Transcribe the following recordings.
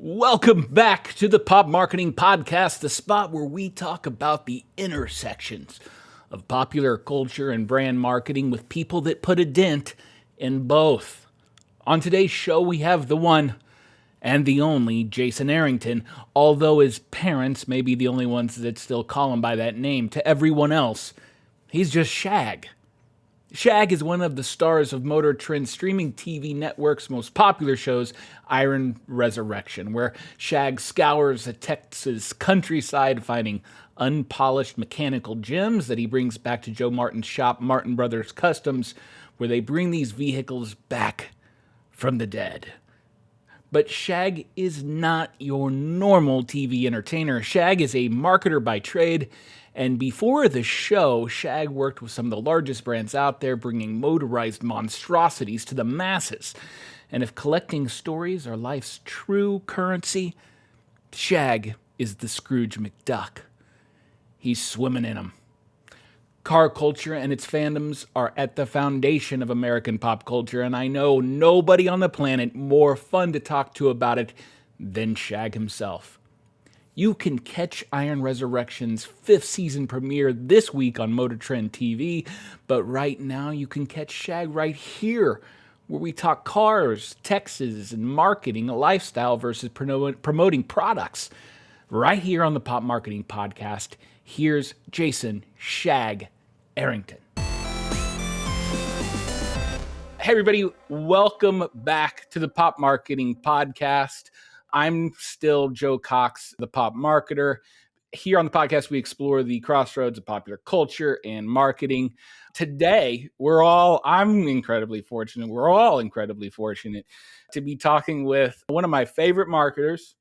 Welcome back to the Pop Marketing Podcast, the spot where we talk about the intersections of popular culture and brand marketing with people that put a dent in both. On today's show, we have the one and the only Jayson Arrington, although his parents may be the only ones that still call him by that name. To everyone else, he's just Shag. Shag is one of the stars of Motor Trend's streaming TV network's most popular shows, Iron Resurrection, where Shag scours the Texas countryside finding unpolished mechanical gems that he brings back to Joe Martin's shop, Martin Brothers Customs, where they bring these vehicles back from the dead. But Shag is not your normal TV entertainer. Shag is a marketer by trade, and before the show, Shag worked with some of the largest brands out there, bringing motorized monstrosities to the masses. And if collecting stories are life's true currency, Shag is the Scrooge McDuck. He's swimming in them. Car culture and its fandoms are at the foundation of American pop culture, and I know nobody on the planet more fun to talk to about it than Shag himself. You can catch Iron Resurrection's 5th season premiere this week on Motor Trend TV, but right now you can catch Shag right here, where we talk cars, Texas, and marketing, lifestyle versus promoting products. Right here on the Pop Marketing Podcast, here's Jayson Shag Arrington. Hey everybody, welcome back to the Pop Marketing Podcast. I'm still Joe Cox, the pop marketer. Here on the podcast, we explore the crossroads of popular culture and marketing. Today, I'm incredibly fortunate, we're all incredibly fortunate to be talking with one of my favorite marketers,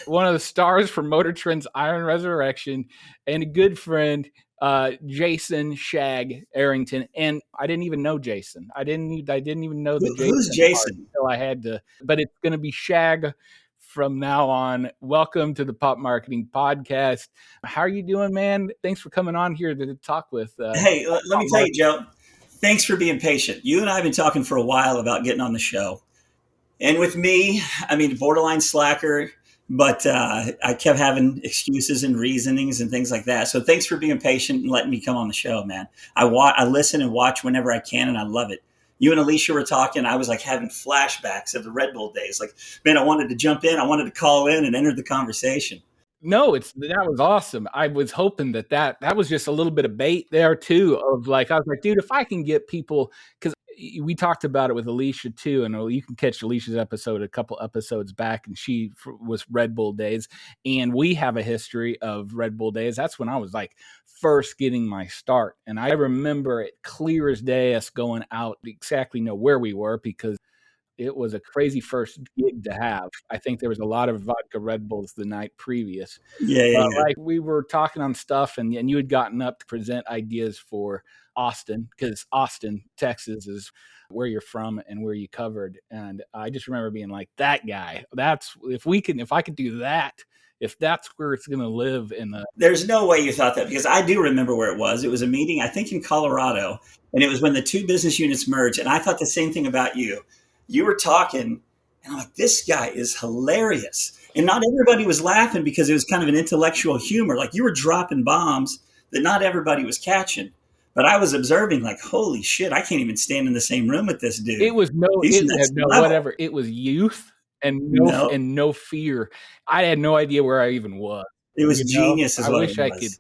one of the stars from Motor Trend's Iron Resurrection, and a good friend, Jayson Shag Arrington. And I didn't even know Jayson. I didn't even know the Jayson. Who's Jayson? Until I had to, but it's going to be Shag from now on. Welcome to the Pop Marketing Podcast. How are you doing, man? Thanks for coming on here to talk with. Hey, let me tell you, Joe, thanks for being patient. You and I have been talking for a while about getting on the show. And with me, I mean, borderline slacker, but I kept having excuses and reasonings and things like that. So thanks for being patient and letting me come on the show, man. I listen and watch whenever I can, and I love it. You and Alicia were talking. I was like having flashbacks of the Red Bull days. Like, man, I wanted to jump in. I wanted to call in and enter the conversation. No, that was awesome. I was hoping that was just a little bit of bait there too. Of like, I was like, dude, if I can get people, because we talked about it with Alicia too, and you can catch Alicia's episode a couple episodes back, and she was Red Bull days, and we have a history of Red Bull days. That's when I was like first getting my start, and I remember it clear as day us going out to exactly know where we were because it was a crazy first gig to have. I think there was a lot of vodka Red Bulls the night previous. Yeah. Like we were talking on stuff, and you had gotten up to present ideas for Austin, because Austin, Texas is where you're from and where you covered. And I just remember being like, that guy, if I could do that, if that's where it's going to live There's no way you thought that, because I do remember where it was. It was a meeting, I think in Colorado, and it was when the two business units merged. And I thought the same thing about you. You were talking, and I'm like, this guy is hilarious. And not everybody was laughing because it was kind of an intellectual humor. Like, you were dropping bombs that not everybody was catching. But I was observing, like, holy shit, I can't even stand in the same room with this dude. It was whatever. It was youth and no fear. I had no idea where I even was. It was genius. I wish I could.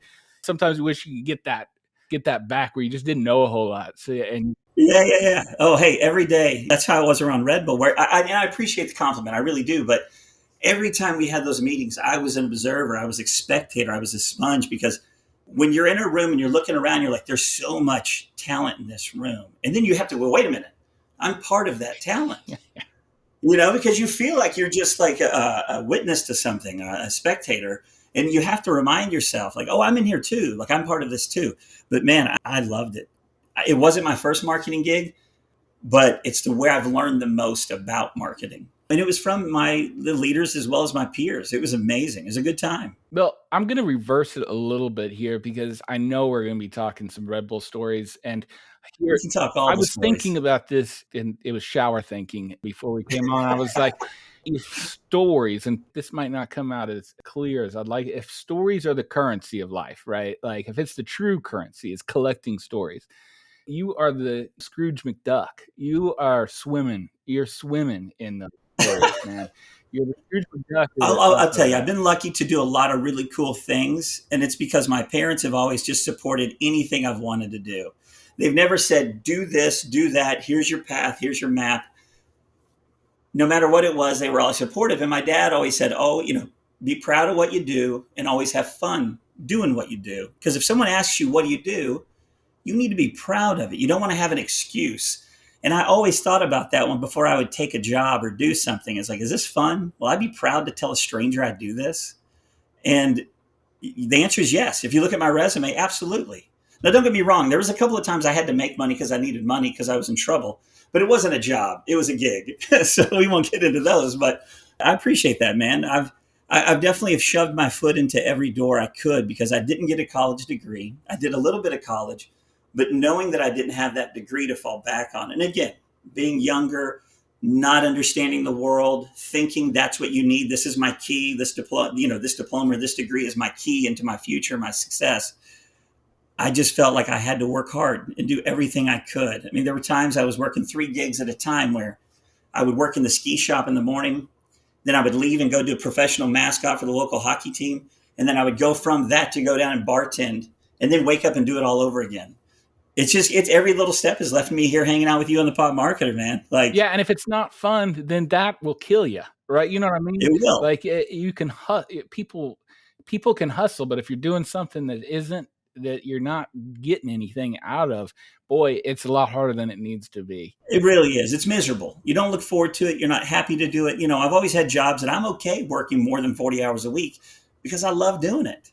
Sometimes I wish you could get that back where you just didn't know a whole lot. So Yeah. Oh, hey, every day. That's how I was around Red Bull. Where I appreciate the compliment, I really do. But every time we had those meetings, I was an observer. I was a spectator. I was a sponge, because when you're in a room and you're looking around, you're like, there's so much talent in this room. And then you have to, well, wait a minute. I'm part of that talent. Because you feel like you're just like a witness to something, a spectator. And you have to remind yourself, like, oh, I'm in here too. Like, I'm part of this too. But man, I loved it. It wasn't my first marketing gig, but it's the way I've learned the most about marketing. And it was from the leaders as well as my peers. It was amazing. It was a good time. Well, I'm going to reverse it a little bit here because I know we're going to be talking some Red Bull stories. And Here, We can talk all I the was stories. thinking about this, and it was shower thinking before we came on. I was like, if stories, and this might not come out as clear as I'd like, if stories are the currency of life, right? Like if it's the true currency, is collecting stories. You are the Scrooge McDuck. You are swimming. You're swimming in the stories, man. You're the Scrooge McDuck I'll of tell you, I've been lucky to do a lot of really cool things, and it's because my parents have always just supported anything I've wanted to do. They've never said, do this, do that, here's your path, here's your map. No matter what it was, they were always supportive. And my dad always said, oh, be proud of what you do and always have fun doing what you do. Because if someone asks you, what do? You need to be proud of it. You don't want to have an excuse. And I always thought about that one before I would take a job or do something. It's like, is this fun? Will I be proud to tell a stranger I do this? And the answer is yes. If you look at my resume, absolutely. Now, don't get me wrong. There was a couple of times I had to make money because I needed money because I was in trouble, but it wasn't a job. It was a gig. So we won't get into those, but I appreciate that, man. I've definitely have shoved my foot into every door I could because I didn't get a college degree. I did a little bit of college, but knowing that I didn't have that degree to fall back on. And again, being younger, not understanding the world, thinking that's what you need. This is my key. This diploma, this degree is my key into my future, my success. I just felt like I had to work hard and do everything I could. I mean, there were times I was working 3 gigs at a time where I would work in the ski shop in the morning. Then I would leave and go do a professional mascot for the local hockey team. And then I would go from that to go down and bartend and then wake up and do it all over again. It's every little step has left me here hanging out with you on the Pop Marketer, man. Like, Yeah, and if it's not fun, then that will kill you, right? You know what I mean? it will. Like you can people can hustle, but if you're doing something that you're not getting anything out of, boy, it's a lot harder than it needs to be. It really is. It's miserable. You don't look forward to it. You're not happy to do it. I've always had jobs that I'm okay working more than 40 hours a week because I love doing it.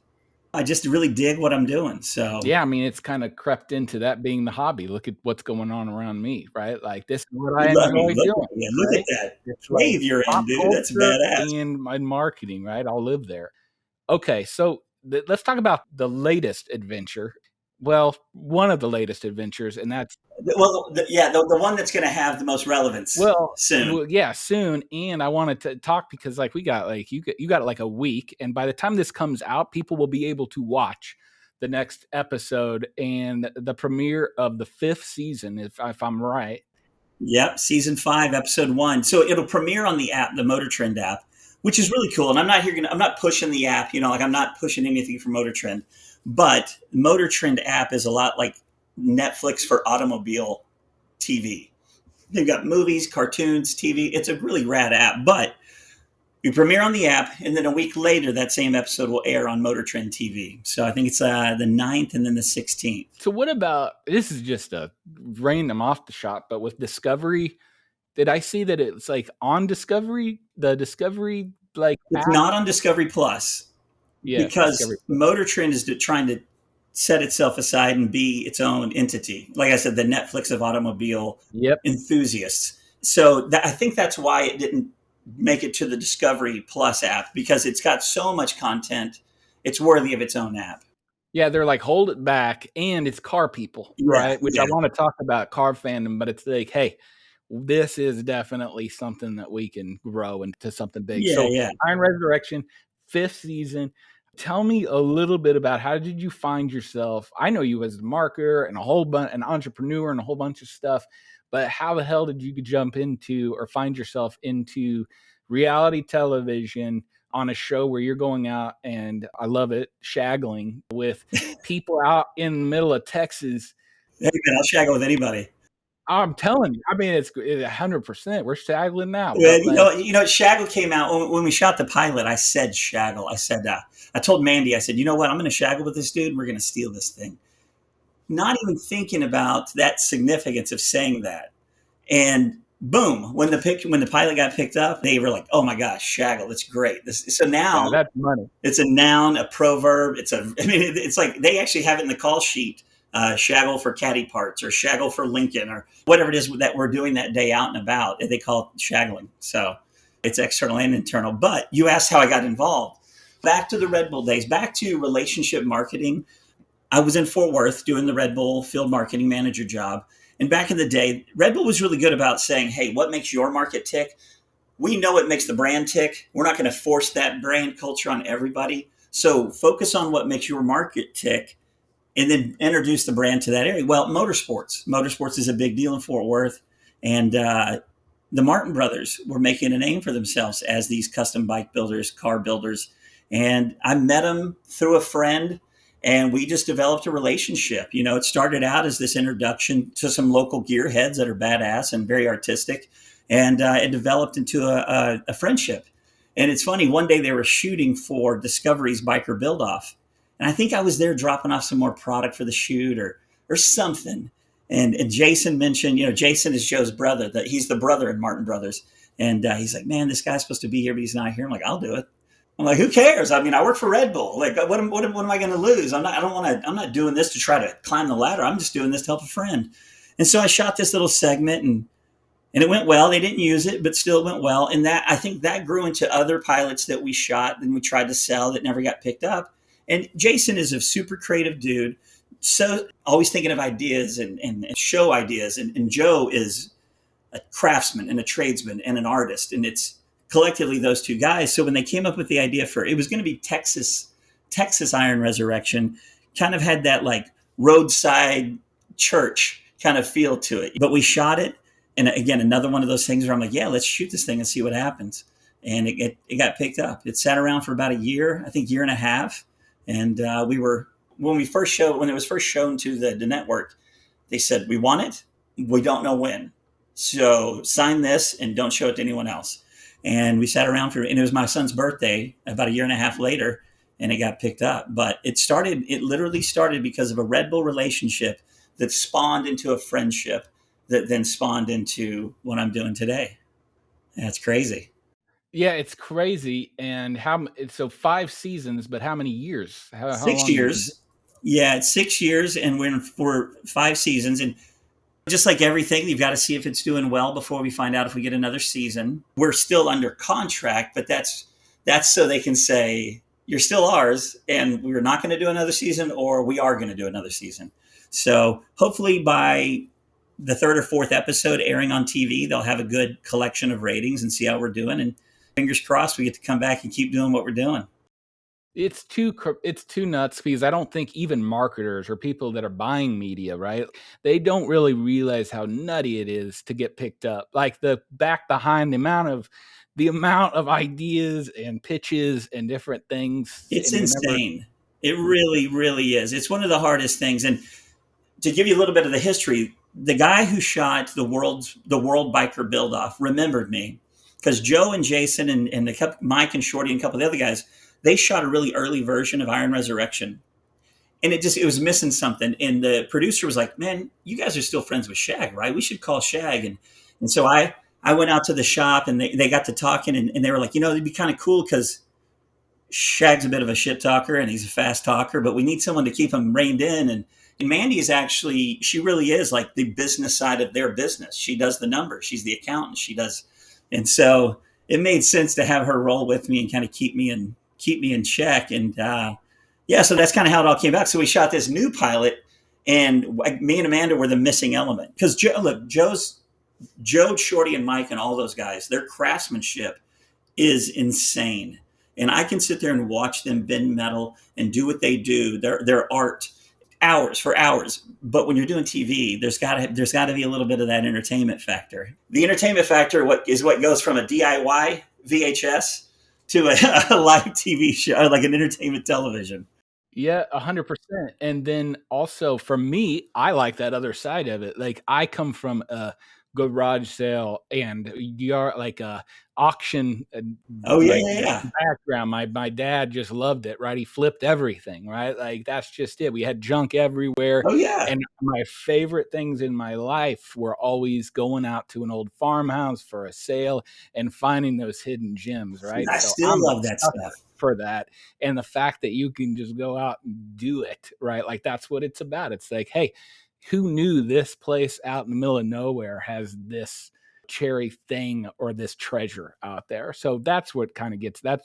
I just really dig what I'm doing. So Yeah, I mean, it's kind of crept into that being the hobby. Look at what's going on around me, right? Like this is what I you love me. enjoy Look doing, at you. Look at right? that It's like wave you're in, pop dude. That's culture badass. and my marketing, right? I'll live there. Okay, so let's talk about the latest adventure. Well, one of the latest adventures, and that's Well, the one that's going to have the most relevance soon. yeah, soon. And I wanted to talk because like we got like you got like a week, and by the time this comes out, people will be able to watch the next episode and the premiere of the 5th season, if I'm right. Yep, season 5, episode 1. So it'll premiere on the app, the Motor Trend app, which is really cool. And I'm not pushing the app, like I'm not pushing anything for Motor Trend, but Motor Trend app is a lot like Netflix for automobile TV. They've got movies, cartoons, TV. It's a really rad app, but you premiere on the app, and then a week later, that same episode will air on Motor Trend TV. So I think it's the 9th and then the 16th. So what about, this is just a random off the shot, but with Discovery, did I see that it's like on Discovery, the Discovery like It's app? not on Discovery Plus because Discovery. Motor Trend is trying to set itself aside and be its own entity. Like I said, the Netflix of automobile enthusiasts. So I think that's why it didn't make it to the Discovery Plus app, because it's got so much content. It's worthy of its own app. Yeah, they're like, hold it back, and it's car people, right? Which I want to talk about car fandom, but it's like, hey, this is definitely something that we can grow into something big. Iron Resurrection, 5th season. Tell me a little bit about how did you find yourself? I know you as a marketer and an entrepreneur and a whole bunch of stuff, but how the hell did you jump into or find yourself into reality television on a show where you're going out, and I love it, shaggling with people out in the middle of Texas? Hey man, I'll shaggle with anybody. I'm telling you, I mean, it's 100%. We're shaggling now. Well, Shaggle came out when we shot the pilot. I said Shaggle. I told Mandy, I said, you know what? I'm going to shaggle with this dude, and we're going to steal this thing. Not even thinking about that significance of saying that. And boom, when the pilot got picked up, they were like, oh my gosh, shaggle, that's great. So now that's money. It's a noun, a proverb. It's like they actually have it in the call sheet. Shaggle for caddy parts, or shaggle for Lincoln, or whatever it is that we're doing that day out and about. They call it shaggling. So it's external and internal. But you asked how I got involved. Back to the Red Bull days, back to relationship marketing. I was in Fort Worth doing the Red Bull field marketing manager job. And back in the day, Red Bull was really good about saying, hey, what makes your market tick? We know what makes the brand tick. We're not going to force that brand culture on everybody. So focus on what makes your market tick and then introduce the brand to that area. Well, motorsports. Motorsports is a big deal in Fort Worth. And the Martin brothers were making a name for themselves as these custom bike builders, car builders. And I met them through a friend, and we just developed a relationship. You know, it started out as this introduction to some local gearheads that are badass and very artistic. And it developed into a friendship. And it's funny, one day they were shooting for Discovery's Biker Build Off. And I think I was there dropping off some more product for the shoot or something. And Jayson mentioned, you know, Jayson is Joe's brother. That he's the brother in Martin Brothers. And he's like, man, this guy's supposed to be here, but he's not here. I'm like, I'll do it. I'm like, who cares? I mean, I work for Red Bull. Like, what am I going to lose? I'm not doing this to try to climb the ladder. I'm just doing this to help a friend. And so I shot this little segment, and it went well. They didn't use it, but still it went well. And that, I think that grew into other pilots that we shot and we tried to sell that never got picked up. And Jayson is a super creative dude, so always thinking of ideas and show ideas. And Joe is a craftsman and a tradesman and an artist. And it's collectively those two guys. So when they came up with the idea for, it was going to be Texas Iron Resurrection, kind of had that like roadside church kind of feel to it. But we shot it. And again, another one of those things where I'm like, yeah, let's shoot this thing and see what happens. And it got picked up. It sat around for about a year, I think year and a half. And when it was first shown to the network, they said, we want it. We don't know when. So sign this and don't show it to anyone else. And we sat around and it was my son's birthday about a year and a half later, and it got picked up. But it literally started because of a Red Bull relationship that spawned into a friendship that then spawned into what I'm doing today. That's crazy. Yeah, it's crazy. And so 5 seasons, but how many years? How Six long have you been? years. Yeah, it's 6 years, and we're 5 seasons. And just like everything, you've got to see if it's doing well before we find out if we get another season. We're still under contract, but that's so they can say, you're still ours, and we're not going to do another season, or we are going to do another season. So hopefully by the third or fourth episode airing on TV, they'll have a good collection of ratings and see how we're doing. And fingers crossed, we get to come back and keep doing what we're doing. It's too nuts because I don't think even marketers or people that are buying media, right? They don't really realize how nutty it is to get picked up. Like the back behind the amount of ideas and pitches and different things. It's And whenever insane. It really, really is. It's one of the hardest things. And to give you a little bit of the history, the guy who shot the world biker build off remembered me because Joe and Jayson and Mike and Shorty and a couple of the other guys, they shot a really early version of Iron Resurrection. And it was missing something. And the producer was like, man, you guys are still friends with Shag, right? We should call Shag. And so I went out to the shop, and they got to talking, and they were like, you know, it'd be kind of cool because Shag's a bit of a shit talker and he's a fast talker, but we need someone to keep him reined in. And Mandy is actually, she really is like the business side of their business. She does the numbers. She's the accountant. And so it made sense to have her roll with me and kind of keep me in check. And yeah, so that's kind of how it all came back. So we shot this new pilot, and me and Amanda were the missing element because Joe, Shorty, and Mike and all those guys, their craftsmanship is insane. And I can sit there and watch them bend metal and do what they do, their art, hours for hours. But when you're doing TV, there's got to be a little bit of that entertainment factor. The entertainment factor what goes from a DIY VHS to a live TV show, like an entertainment television. Yeah, 100%. And then also for me, I like that other side of it. Like I come from a garage sale and like a auction, Oh yeah, like yeah, yeah. background. My dad just loved it, right? He flipped everything, right? Like that's just it. We had junk everywhere. Oh yeah. And my favorite things in my life were always going out to an old farmhouse for a sale and finding those hidden gems, right? I So still I'm a love that sucker stuff. for that. And the fact that you can just go out and do it, right? Like that's what it's about. It's like, hey, who knew this place out in the middle of nowhere has this cherry thing or this treasure out there? So that's what gets my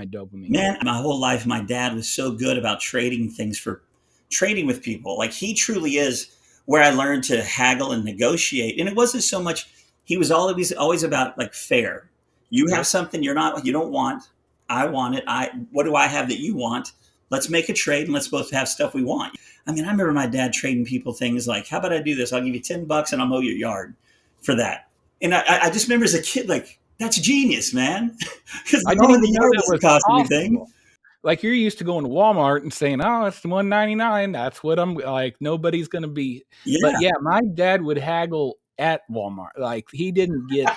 dopamine. Man, my whole life, my dad was so good about trading things for trading with people. Like he truly is where I learned to haggle and negotiate. And it wasn't so much, he was always about like fair. You have something you don't want. I want it. What do I have that you want? Let's make a trade and let's both have stuff we want. I mean, I remember my dad trading people things like, how about I do this? I'll give you $10 and I'll mow your yard for that. And I just remember as a kid, like, that's genius, man. Because I mowing didn't the know yard that was doesn't cost anything. possible. Like you're used to going to Walmart and saying, "Oh, it's $1.99." That's what I'm like. Nobody's gonna be. But Yeah. yeah, my dad would haggle at Walmart. Like he didn't get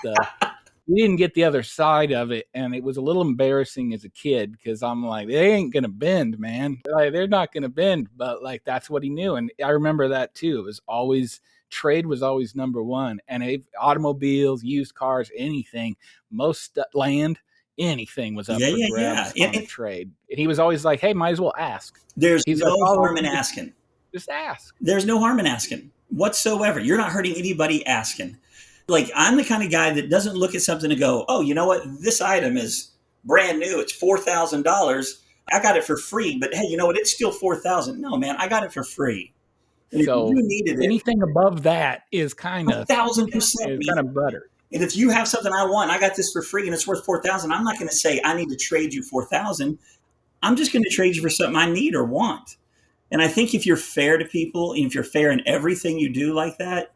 the other side of it, and it was a little embarrassing as a kid because I'm like, they ain't gonna bend, man. Like they're not gonna bend, but like that's what he knew, and I remember that too. It was always trade was always number one, and automobiles, used cars, anything, most land, anything was up Yeah, for yeah, yeah. grabs on a trade. And he was always like, "Hey, might as well ask." There's He's like, no "Oh, harm in asking. just ask." There's no harm in asking whatsoever. You're not hurting anybody asking. Like, I'm the kind of guy that doesn't look at something and go, oh, you know what? This item is brand new. It's $4,000. I got it for free, but hey, you know what? It's still 4,000. No, man, I got it for free. And if you So needed it, anything above that is kind of 1,000%. butter. And if you have something I want, I got this for free and it's worth 4,000. I'm not going to say I need to trade you 4,000. I'm just going to trade you for something I need or want. And I think if you're fair to people, and if you're fair in everything you do like that,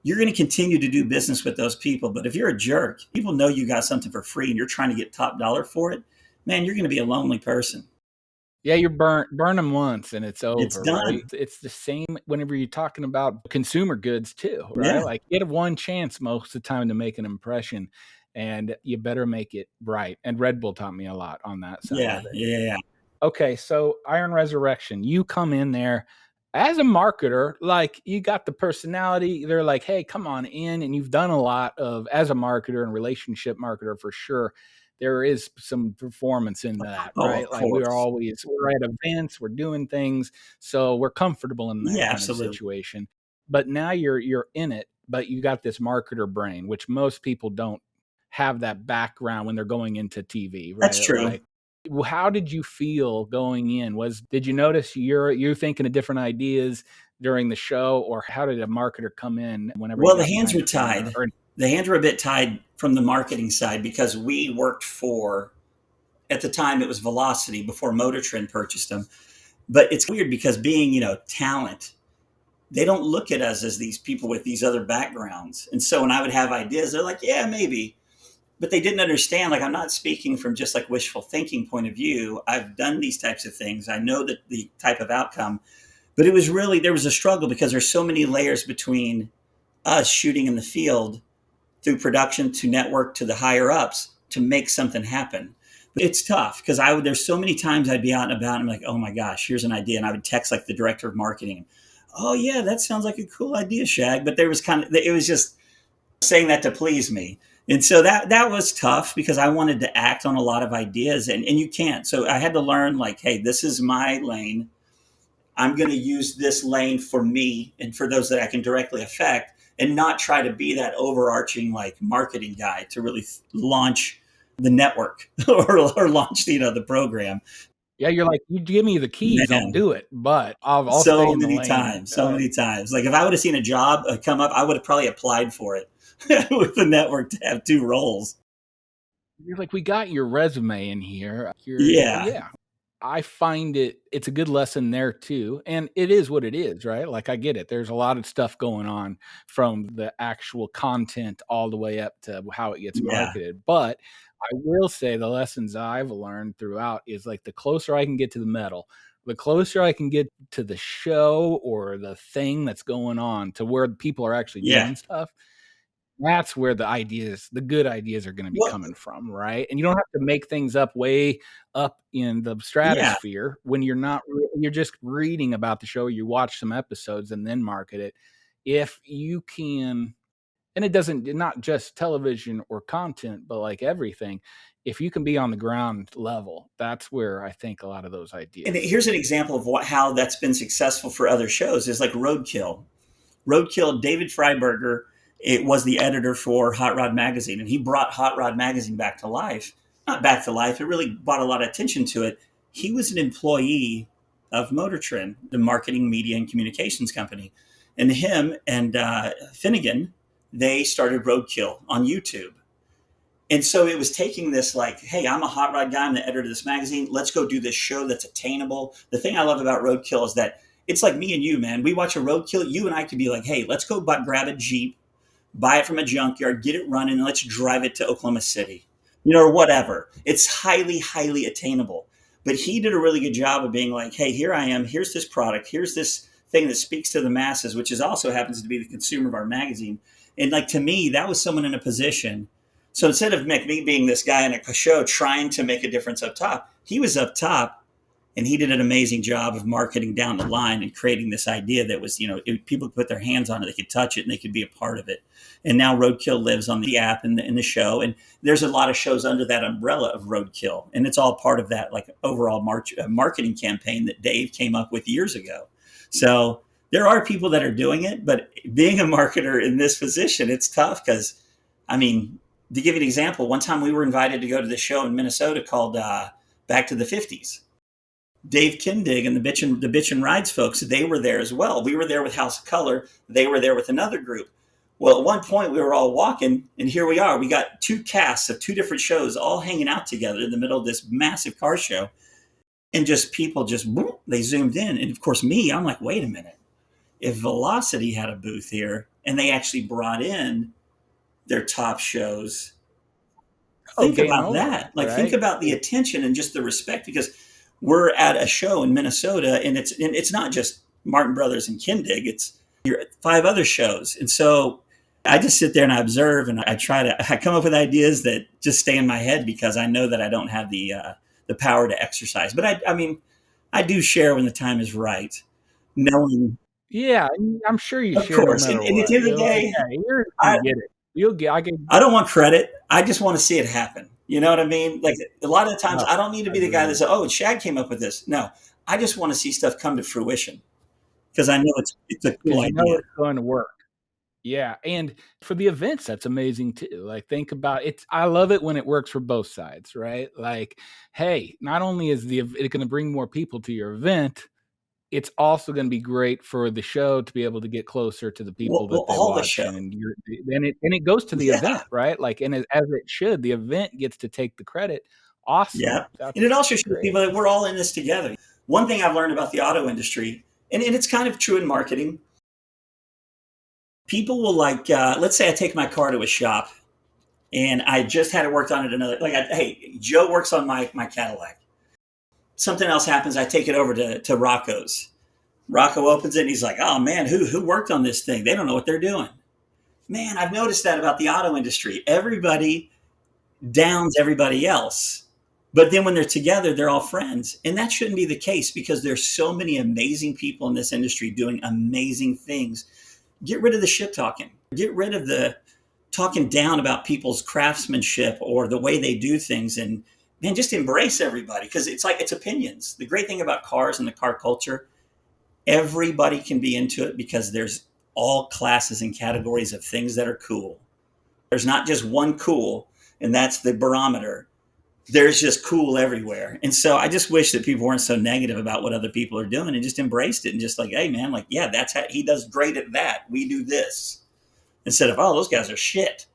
you're going to continue to do business with those people. But if you're a jerk, people know you got something for free and you're trying to get top dollar for it, man, you're going to be a lonely person. Yeah, you burn them once and it's over, It's done. right? It's the same whenever you're talking about consumer goods too, right? Yeah. Like you have one chance most of the time to make an impression, and you better make it right. And Red Bull taught me a lot on that side Yeah. of it. Yeah. Okay, so Iron Resurrection, you come in there as a marketer, like you got the personality. They're like, hey, come on in. And you've done a lot of, as a marketer and relationship marketer for sure. There is some performance in that, Oh, right? of Like we're course. at events, we're doing things. So we're comfortable in that Yeah, kind of absolutely. situation. But now you're in it, but you got this marketer brain, which most people don't have that background when they're going into TV, That's right? true. Like, how did you feel going in? Did you notice you're thinking of different ideas during the show, or how did a marketer come in whenever you Well, the got hands behind were the camera? tied. The hands were a bit tied from the marketing side because we worked for, at the time, it was Velocity before Motor Trend purchased them. But it's weird because being, talent, they don't look at us as these people with these other backgrounds. And so when I would have ideas, they're like, yeah, maybe. But they didn't understand, like, I'm not speaking from just like wishful thinking point of view. I've done these types of things. I know that the type of outcome, but it was really, there was a struggle because there's so many layers between us shooting in the field through production to network to the higher ups to make something happen. It's tough because there's so many times I'd be out and about and I'm like, oh my gosh, here's an idea. And I would text like the director of marketing. Oh yeah, that sounds like a cool idea, Shag. But it was just saying that to please me. And so that was tough because I wanted to act on a lot of ideas and you can't. So I had to learn like, hey, this is my lane. I'm going to use this lane for me and for those that I can directly affect and not try to be that overarching like marketing guy to really launch the network or launch, the program. Yeah, you're like, you give me the keys, I'll Man, do it, but I'll stay so in the many lane. times, so many times. Like if I would have seen a job come up, I would have probably applied for it with the network to have two roles. You're like, we got your resume in here. Yeah. Yeah. I find it's a good lesson there too. And it is what it is, right? Like I get it. There's a lot of stuff going on from the actual content all the way up to how it gets Yeah. marketed. But I will say the lessons I've learned throughout is like the closer I can get to the metal, the closer I can get to the show or the thing that's going on to where people are actually Yeah. doing stuff. That's where the good ideas are going to be Well, coming from, right? And you don't have to make things up way up in the yeah. stratosphere when you're just reading about the show, you watch some episodes and then market it. If you can, and it doesn't, not just television or content, but like everything, if you can be on the ground level, that's where I think a lot of those And ideas. here's an example of how that's been successful for other shows is like Roadkill. Roadkill, David Freiberger, it was the editor for Hot Rod Magazine, and he brought Hot Rod Magazine back to life. Not back to life, it really brought a lot of attention to it. He was an employee of Motor Trend, the marketing, media, and communications company. And him and Finnegan, they started Roadkill on YouTube. And so it was taking this like, hey, I'm a hot rod guy. I'm the editor of this magazine. Let's go do this show that's attainable. The thing I love about Roadkill is that it's like me and you, man. We watch a Roadkill. You and I could be like, hey, let's go grab a Jeep, buy it from a junkyard, get it running, and let's drive it to Oklahoma City, or whatever. It's highly, highly attainable. But he did a really good job of being like, hey, here I am. Here's this product. Here's this thing that speaks to the masses, which is also happens to be the consumer of our magazine. And like, to me, that was someone in a position. So instead of me being this guy in a show trying to make a difference up top, he was up top and he did an amazing job of marketing down the line and creating this idea that was, people could put their hands on it, they could touch it, and they could be a part of it. And now Roadkill lives on the app and the show. And there's a lot of shows under that umbrella of Roadkill. And it's all part of that like overall marketing campaign that Dave came up with years ago. So there are people that are doing it, but being a marketer in this position, it's tough because, to give you an example, one time we were invited to go to the show in Minnesota called Back to the 50s. Dave Kindig and the Bitch and Rides folks, they were there as well. We were there with House of Color. They were there with another group. Well, at one point we were all walking, and here we are. We got two casts of two different shows all hanging out together in the middle of this massive car show. And just people they zoomed in. And of course I'm like, wait a minute. If Velocity had a booth here and they actually brought in their top shows, think about that. Like, right? Think about the attention and just the respect, because we're at a show in Minnesota, and it's not just Martin Brothers and Kindig. It's 5 other shows. And so I just sit there and I observe, and I come up with ideas that just stay in my head because I know that I don't have the power to exercise. But I do share when the time is right, knowing. Yeah, I'm sure you share. Of course. And at the end of the day, I get it. I don't want credit. I just want to see it happen. You know what I mean? Like, a lot of the times I don't need to be the guy that says, oh, Shag came up with this. No, I just want to see stuff come to fruition because I know it's a cool idea. It's going to work. Yeah. And for the events, that's amazing too. Like, think about it. I love it when it works for both sides, right? Like, hey, not only is it going to bring more people to your event, it's also going to be great for the show to be able to get closer to the people that they watch, and it goes to the event, right? Like, and as it should, the event gets to take the credit. Awesome. Yeah, and it also shows people that we're all in this together. One thing I've learned about the auto industry, and it's kind of true in marketing, people will like, let's say I take my car to a shop, and I just had it worked on at another. Like, hey, Joe works on my Cadillac. Something else happens, I take it over to Rocco's. Rocco opens it, and he's like, oh, man, who worked on this thing? They don't know what they're doing. Man, I've noticed that about the auto industry. Everybody downs everybody else. But then when they're together, they're all friends. And that shouldn't be the case, because there's so many amazing people in this industry doing amazing things. Get rid of the shit talking. Get rid of the talking down about people's craftsmanship or the way they do things, and man, just embrace everybody, because it's opinions. The great thing about cars and the car culture, everybody can be into it because there's all classes and categories of things that are cool. There's not just one cool, and that's the barometer. There's just cool everywhere. And so I just wish that people weren't so negative about what other people are doing and just embraced it and just like, hey, man, like, yeah, that's how he does great at that. We do this. Instead of, oh, those guys are shit.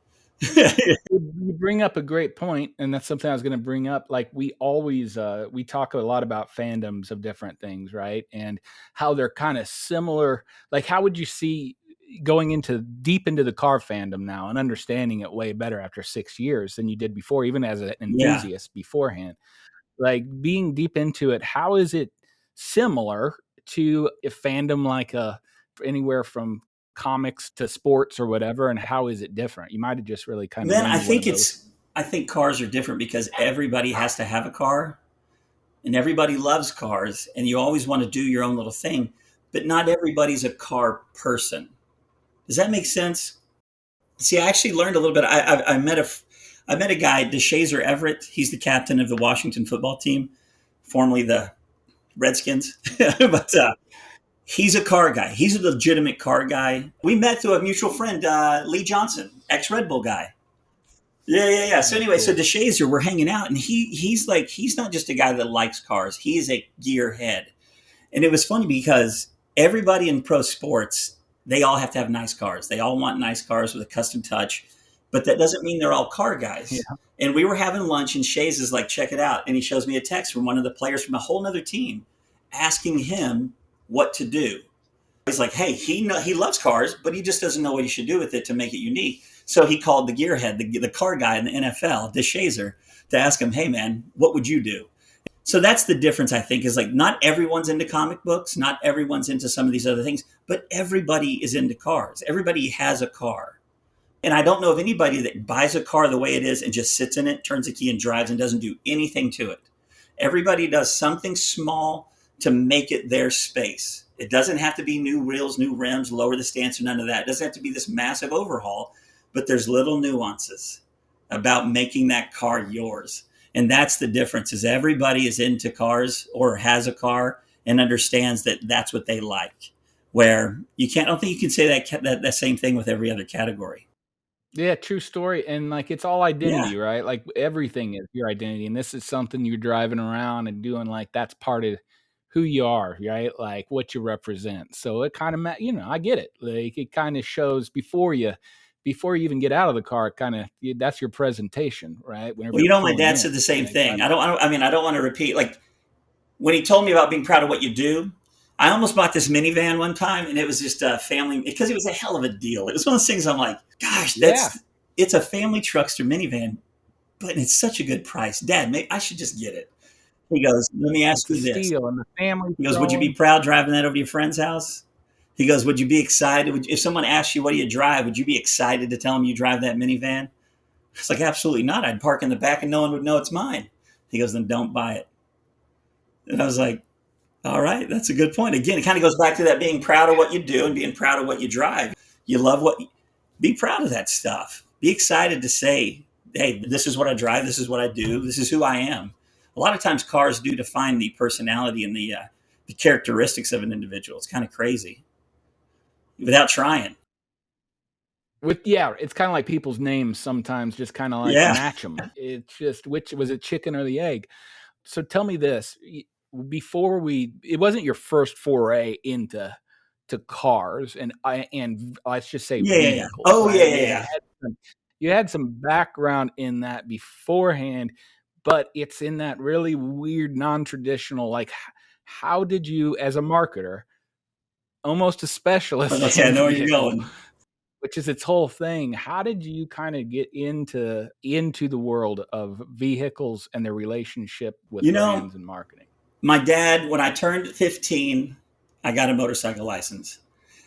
You bring up a great point, and that's something I was going to bring up. Like, we always we talk a lot about fandoms of different things, right? And how they're kind of similar. Like, how would you see going deep into the car fandom now and understanding it way better after 6 years than you did before, even as an enthusiast beforehand? Like, being deep into it, how is it similar to a fandom like anywhere from comics to sports or whatever, and how is it different? You might have just really kind of. Man, I think cars are different because everybody has to have a car, and everybody loves cars, and you always want to do your own little thing, but not everybody's a car person. Does that make sense? See, I actually learned a little bit. I met a guy, DeShazer Everett. He's the captain of the Washington football team, formerly the Redskins, but he's a car guy. He's a legitimate car guy. We met through a mutual friend, Lee Johnson, ex-Red Bull guy. Yeah. So anyway, so DeShazer, we're hanging out, and he's not just a guy that likes cars. He is a gearhead. And it was funny because everybody in pro sports, they all have to have nice cars. They all want nice cars with a custom touch, but that doesn't mean they're all car guys. Yeah. And we were having lunch, and Shays is like, check it out. And he shows me a text from one of the players from a whole nother team asking him what to do. He's like, hey, he loves cars, but he just doesn't know what he should do with it to make it unique. So he called the gearhead, the car guy in the NFL, DeShazer, to ask him, hey, man, what would you do? So that's the difference, I think, is like not everyone's into comic books, not everyone's into some of these other things, but everybody is into cars. Everybody has a car. And I don't know of anybody that buys a car the way it is and just sits in it, turns a key and drives and doesn't do anything to it. Everybody does something small to make it their space. It doesn't have to be new wheels, new rims, lower the stance, or none of that. It doesn't have to be this massive overhaul, but there's little nuances about making that car yours. And that's the difference, is everybody is into cars or has a car and understands that that's what they like. Where I don't think you can say that same thing with every other category. Yeah, true story. And like it's all identity, Yeah. right? Like everything is your identity. And this is something you're driving around and doing, like that's part of who you are, right? Like what you represent. So it kind of, I get it. Like it kind of shows before you even get out of the car, it kind of, that's your presentation, right? Whenever Well, you're my pulling dad in, said the same like, thing. I don't want to repeat. Like when he told me about being proud of what you do, I almost bought this minivan one time, and it was just a family, because it was a hell of a deal. It was one of those things I'm like, gosh, yeah, it's a family truckster minivan, but it's such a good price. Dad, maybe I should just get it. He goes, let me ask it's a you this. steal. And the family's He goes, would you be growing. proud driving that over to your friend's house? He goes, would you be excited? If someone asked you, what do you drive? Would you be excited to tell them you drive that minivan? It's like, absolutely not. I'd park in the back and no one would know it's mine. He goes, then don't buy it. And I was like, all right, that's a good point. Again, it kind of goes back to that being proud of what you do and being proud of what you drive. You love be proud of that stuff. Be excited to say, hey, this is what I drive. This is what I do. This is who I am. A lot of times cars do define the personality and the characteristics of an individual. It's kind of crazy without trying. It's kind of like people's names sometimes just kind of like Yeah. match them. It's just, which was it, chicken or the egg? So tell me this, it wasn't your first foray into cars and let's just say Yeah. vehicles, Oh, right? yeah. You had some background in that beforehand, but it's in that really weird, non-traditional, like how did you, as a marketer, almost a specialist Okay, I in know where you're vehicle, going. which is its whole thing. How did you kind of get into the world of vehicles and their relationship with You know, brands and marketing? my dad, when I turned 15, I got a motorcycle license.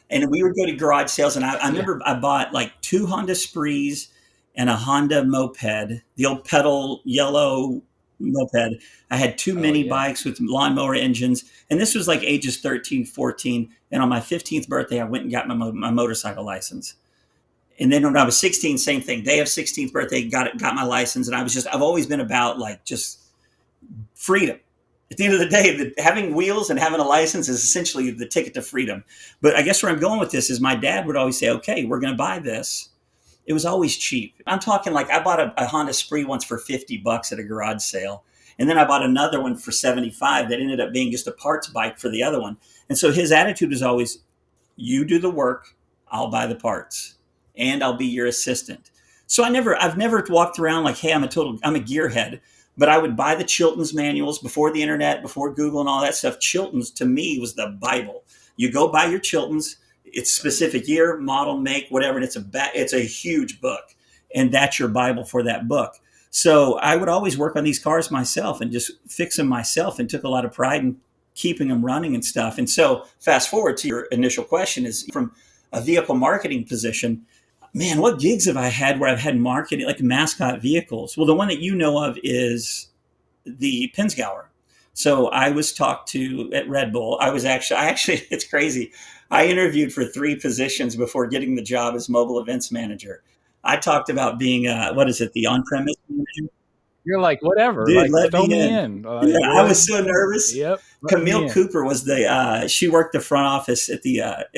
And we would go to garage sales. And I remember I bought like 2 Honda Sprees and a Honda moped, the old pedal yellow moped. I had 2 Oh mini yeah. bikes with lawnmower engines. And this was like ages 13, 14. And on my 15th birthday, I went and got my motorcycle license. And then when I was 16, same thing. Day of 16th birthday, got my license. And I've always been about like just freedom. At the end of the day, having wheels and having a license is essentially the ticket to freedom. But I guess where I'm going with this is my dad would always say, okay, we're going to buy this. It was always cheap. I'm talking like I bought a Honda Spree once for $50 at a garage sale. And then I bought another one for 75 that ended up being just a parts bike for the other one. And so his attitude was always, you do the work, I'll buy the parts, and I'll be your assistant. So I've never walked around like, hey, I'm a gearhead. But I would buy the Chilton's manuals before the internet, before Google and all that stuff. Chilton's to me was the Bible. You go buy your Chilton's, it's specific year, model, make, whatever, and it's a huge book, and that's your Bible for that book. So I would always work on these cars myself and just fix them myself, and took a lot of pride in keeping them running and stuff. And so fast forward to your initial question, is from a vehicle marketing position. Man, what gigs have I had where I've had marketing, like mascot vehicles? Well, the one that you know of is the Pinzgauer. So I was talked to at Red Bull. I actually, it's crazy. I interviewed for 3 positions before getting the job as mobile events manager. I talked about being, the on-premise manager. You're like, whatever, Dude, like let throw me me in. in. Yeah, I What? was so nervous. Yep. Let me Camille in. Cooper was she worked the front office at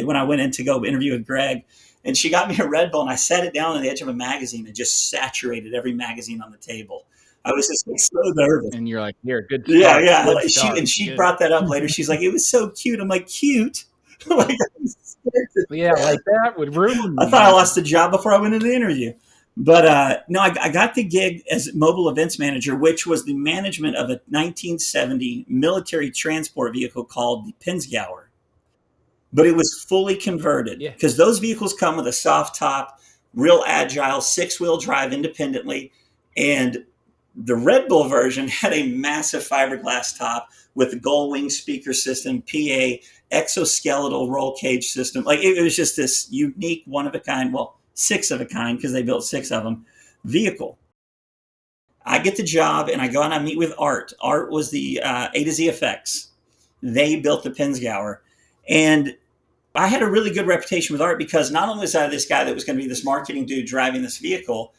when I went in to go interview with Greg. And she got me a Red Bull, and I sat it down on the edge of a magazine and just saturated every magazine on the table. I was just like so nervous. And you're like, here, good Yeah, start. yeah. Good Like, start. she Good. brought that up later. She's like, it was so cute. I'm like, cute. Like, I was scared to Yeah, death. like that would ruin I me, thought I man. lost the job before I went into the interview. But no, I got the gig as mobile events manager, which was the management of a 1970 military transport vehicle called the Pinzgauer. But it was fully converted Yeah. because those vehicles come with a soft top, real agile, six-wheel drive independently. And the Red Bull version had a massive fiberglass top with a gull wing speaker system, PA, exoskeletal roll cage system. Like it was just this unique, one of a kind, well, six of a kind because they built six of them, vehicle. I get the job and I go and I meet with Art. Art was the A to Z Effects. They built the Pinzgauer. And I had a really good reputation with Art because not only was I this guy that was going to be this marketing dude driving this vehicle,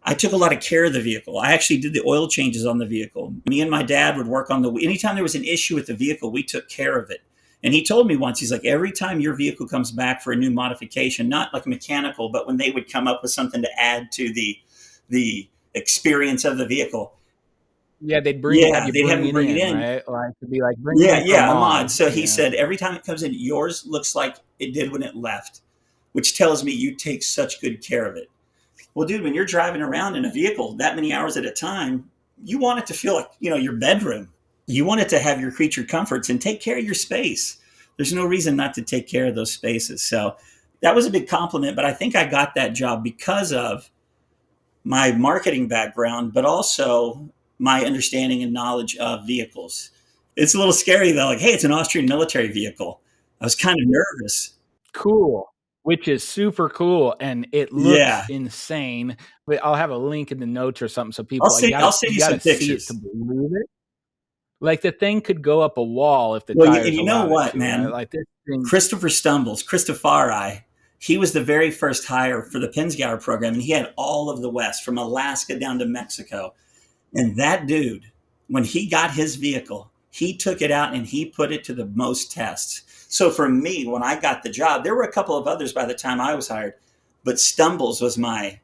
I took a lot of care of the vehicle. I actually did the oil changes on the vehicle. Me and my dad would work on anytime there was an issue with the vehicle, we took care of it. And he told me once, he's like, every time your vehicle comes back for a new modification, not like mechanical, but when they would come up with something to add to the experience of the vehicle, Yeah, have yeah, you they'd have bring him it bring it in, in. right? Like to be like, bring it Yeah, in for a yeah, a mod. mod. So he Yeah. said every time it comes in, yours looks like it did when it left, which tells me you take such good care of it. Well, dude, when you're driving around in a vehicle that many hours at a time, you want it to feel like, your bedroom. You want it to have your creature comforts and take care of your space. There's no reason not to take care of those spaces. So that was a big compliment, but I think I got that job because of my marketing background, but also my understanding and knowledge of vehicles. It's a little scary though. Like, hey, it's an Austrian military vehicle. I was kind of nervous. Cool, which is super cool, and it looks Yeah, insane, but I'll have a link in the notes or something so I'll people send I'll send you you some gotta see it to pictures. believe it. Like, the thing could go up a wall if the Well, and tires you know allowed it what, to, right? man? Like, this thing Christofari, he was the very first hire for the Pinzgauer program, and he had all of the West from Alaska down to Mexico. And that dude, when he got his vehicle, he took it out and he put it to the most tests. So for me, when I got the job, there were a couple of others by the time I was hired, but Stumbles was my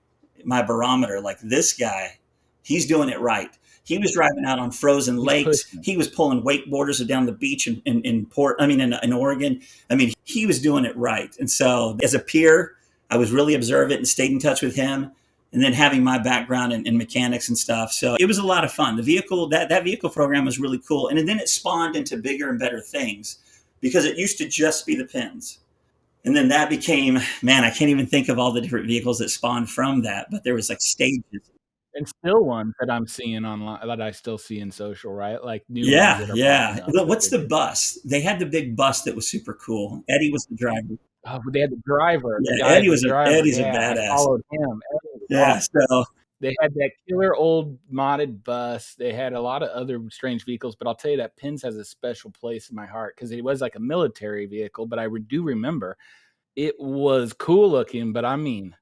barometer. Like this guy, he's doing it right. He was driving out on frozen he's lakes. pushing. He was pulling wakeboarders down the beach in Oregon. I mean, he was doing it right. And so as a peer, I was really observant and stayed in touch with him. And then having my background in mechanics and stuff. So it was a lot of fun. The vehicle, that vehicle program was really cool. And then it spawned into bigger and better things because it used to just be the pins. And then that became, man, I can't even think of all the different vehicles that spawned from that, but there was like stages. And still ones that I'm seeing online that I still see in social, right? Like, new ones Yeah, that are yeah. popping up that What's they the did. bus? They had the big bus that was super cool. Eddie was the driver. Oh, but they had the driver, the Yeah, guy the driver, Eddie's a yeah, I badass. followed him. Eddie was Yeah, awesome. so They had that killer old modded bus. They had a lot of other strange vehicles, but I'll tell you that Pins has a special place in my heart because it was like a military vehicle. But I do remember it was cool looking. But I mean,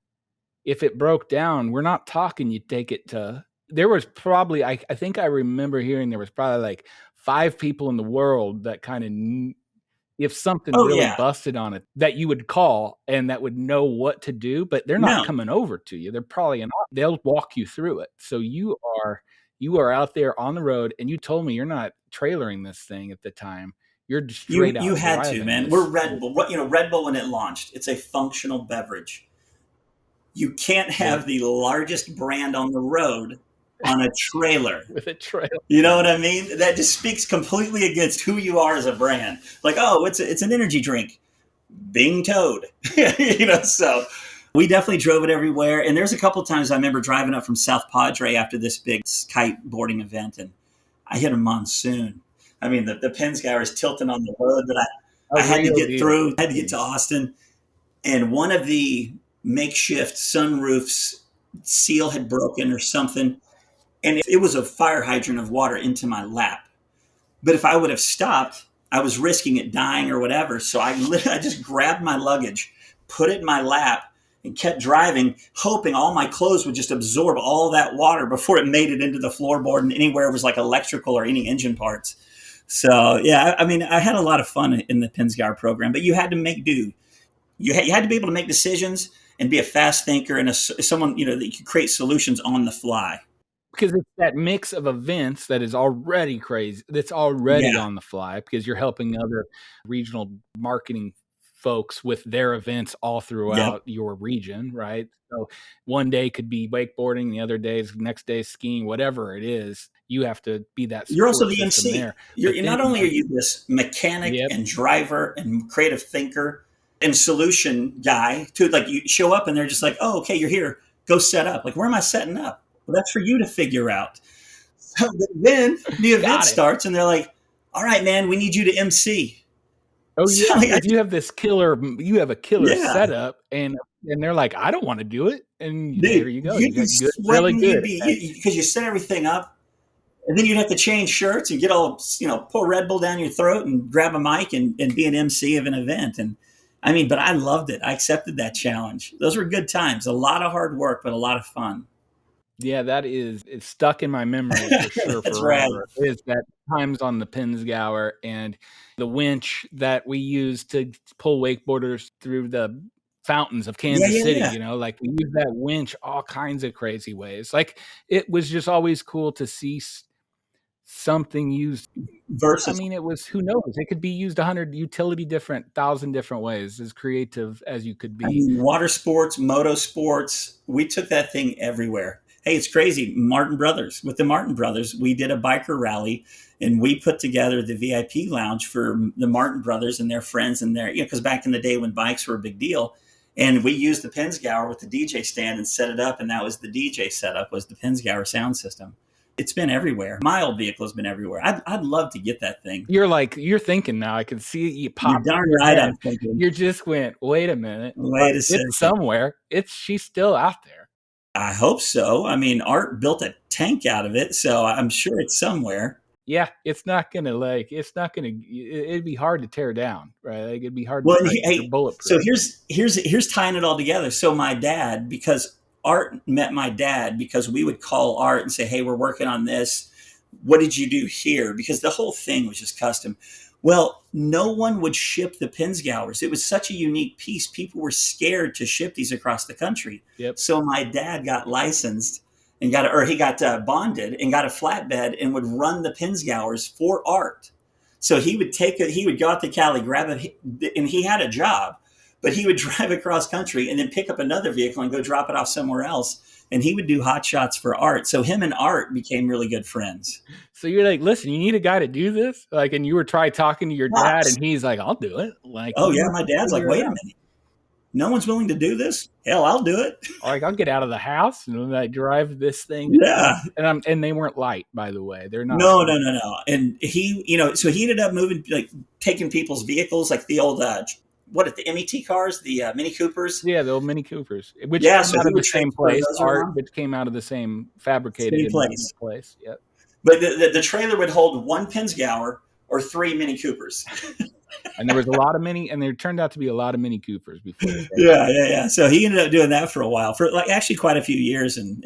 if it broke down, we're not talking you take it to. There was probably, I think I remember hearing there was probably like 5 people in the world that kind of, if something oh really yeah. busted on it, that you would call and that would know what to do, but they're not No. coming over to you. They're probably not. They'll walk you through it. So you are out there on the road, and you told me you're not trailering this thing at the time. You're just straight You out had to, driving man. We're this. Red Bull. Red Bull when it launched, it's a functional beverage. You can't Yeah, have the largest brand on the road on a trailer. with a trail. You know what I mean? That just speaks completely against who you are as a brand. Like, oh, it's an energy drink, being towed. So we definitely drove it everywhere. And there's a couple of times I remember driving up from South Padre after this big kite boarding event, and I hit a monsoon. I mean, the Pinzgauer is tilting on the road that A I had to real get deal. through. I had to get to Austin, and one of the makeshift sunroofs seal had broken or something, and it was a fire hydrant of water into my lap. But if I would have stopped, I was risking it dying or whatever. So I just grabbed my luggage, put it in my lap, and kept driving, hoping all my clothes would just absorb all that water before it made it into the floorboard and anywhere it was like electrical or any engine parts. So yeah, I mean, I had a lot of fun in the Pinzgauer program, but you had to make do. You had to be able to make decisions and be a fast thinker and someone that you could create solutions on the fly. because it's that mix of events that is already crazy. That's already Yeah. on the fly because you're helping other regional marketing folks with their events all Yep. throughout your region, right? So one day could be wakeboarding, the other day is next day is skiing, whatever it is. You have to be that You're also support the system MC. there. But then, Not only are you this mechanic yep, and driver and creative thinker and solution guy, to like you show up and they're just like, oh, okay, you're here. Go set up. Like, where am I setting up? Well, that's for you to figure out. So then the event got it. starts and they're like, all right, man, we need you to MC. Oh So yeah, like, because you have a killer yeah, setup, and they're like, I don't want to do it, and there dude, you go. You you'd be got good, really sweating. good You'd at be, that. because you set everything up. And then you'd have to change shirts and get all, pour Red Bull down your throat and grab a mic and be an MC of an event. And I mean, but I loved it. I accepted that challenge. Those were good times. A lot of hard work, but a lot of fun. Yeah, it's stuck in my memory for sure That's right. forever. Is that times on the Pinzgauer and the winch that we used to pull wakeboarders through the fountains of Yeah, Kansas yeah, City, yeah. like we use that winch all kinds of crazy ways. Like it was just always cool to see something used. I Versus, mean, it was, who knows? It could be used 100 utility different, 1,000 different ways, as creative as you could I be. mean, water sports, moto sports, we took that thing everywhere. Hey, it's crazy. With the Martin Brothers, we did a biker rally and we put together the VIP lounge for the Martin Brothers and their friends and because back in the day when bikes were a big deal, and we used the Pinzgauer with the DJ stand and set it up. And that was the DJ setup, was the Pinzgauer sound system. It's been everywhere. My old vehicle has been everywhere. I'd love to get that thing. You're thinking now. I can see it. You You're popped in darn your right. head. I'm thinking, You just went, wait a minute. wait a It's second. somewhere. She's still out there. I hope so. I mean, Art built a tank out of it, so I'm sure it's somewhere. Yeah, it'd be hard to tear down, right? Like, it'd be hard Well, to, and like, they're hey, so bulletproof. here's tying it all together. So my dad, because Art met my dad, because we would call Art and say, "Hey, we're working on this. What did you do here?" Because the whole thing was just custom. Well, no one would ship the Pinzgauers. It was such a unique piece. People were scared to ship these across the country. Yep. So my dad got licensed and he got bonded and got a flatbed and would run the Pinzgauers for Art. So he would go out to Cali, grab it, and he had a job, but he would drive across country and then pick up another vehicle and go drop it off somewhere else. And he would do hot shots for Art. So him and Art became really good friends. So you're like, listen, you need a guy to do this? Like, and you were talking to your dad, Pops. and he's like, I'll do it. Like, Oh you yeah, need my to dad's like, figure it wait a out. minute, no one's willing to do this. Hell, I'll do it. Like, I'll get out of the house and I drive this thing. Yeah. And they weren't light, by the way. They're not. No, no, no, no. And he, so he ended up moving, like taking people's vehicles, like the old, the MET cars, the Mini Coopers. Yeah, the old Mini Coopers, which Yeah, came so out he of would the same transfer place. those Art, around. which came out of the same fabricated Same in place. the place. Yep. But the trailer would hold one Pinzgauer or three Mini Coopers. And there was a lot of and there turned out to be a lot of Mini Coopers before. Yeah, yeah, yeah. So he ended up doing that for a while, for like actually quite a few years. And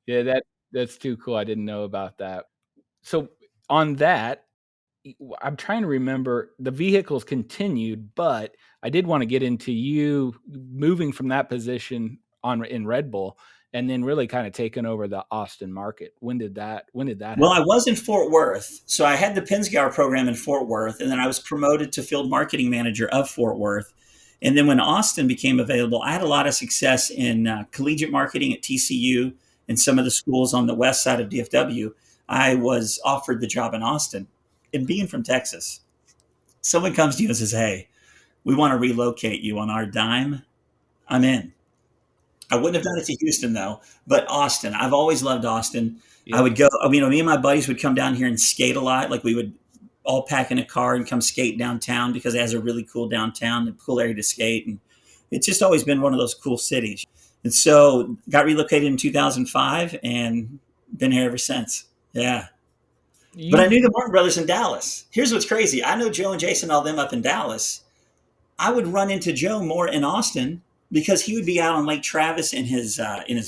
Yeah, that's too cool. I didn't know about that. So on that, I'm trying to remember, the vehicles continued, but I did want to get into you moving from that position in Red Bull and then really kind of taking over the Austin market. When did that well, happen? I was in Fort Worth. So I had the Pinzgauer program in Fort Worth, and then I was promoted to field marketing manager of Fort Worth. And then when Austin became available, I had a lot of success in collegiate marketing at TCU and some of the schools on the west side of DFW. I was offered the job in Austin. And being from Texas, someone comes to you and says, "Hey, we want to relocate you on our dime." I'm in. I wouldn't have done it to Houston though, but Austin. I've always loved Austin. I Yep. would go. I mean, me and my buddies would come down here and skate a lot. Like we would all pack in a car and come skate downtown because it has a really cool downtown, a cool area to skate, and it's just always been one of those cool cities. And so, got relocated in 2005 and been here ever since. Yeah. But I You knew the Martin Brothers in Dallas. Here's what's crazy. I know Joe and Jayson, all them up in Dallas. I would run into Joe more in Austin because he would be out on Lake Travis in his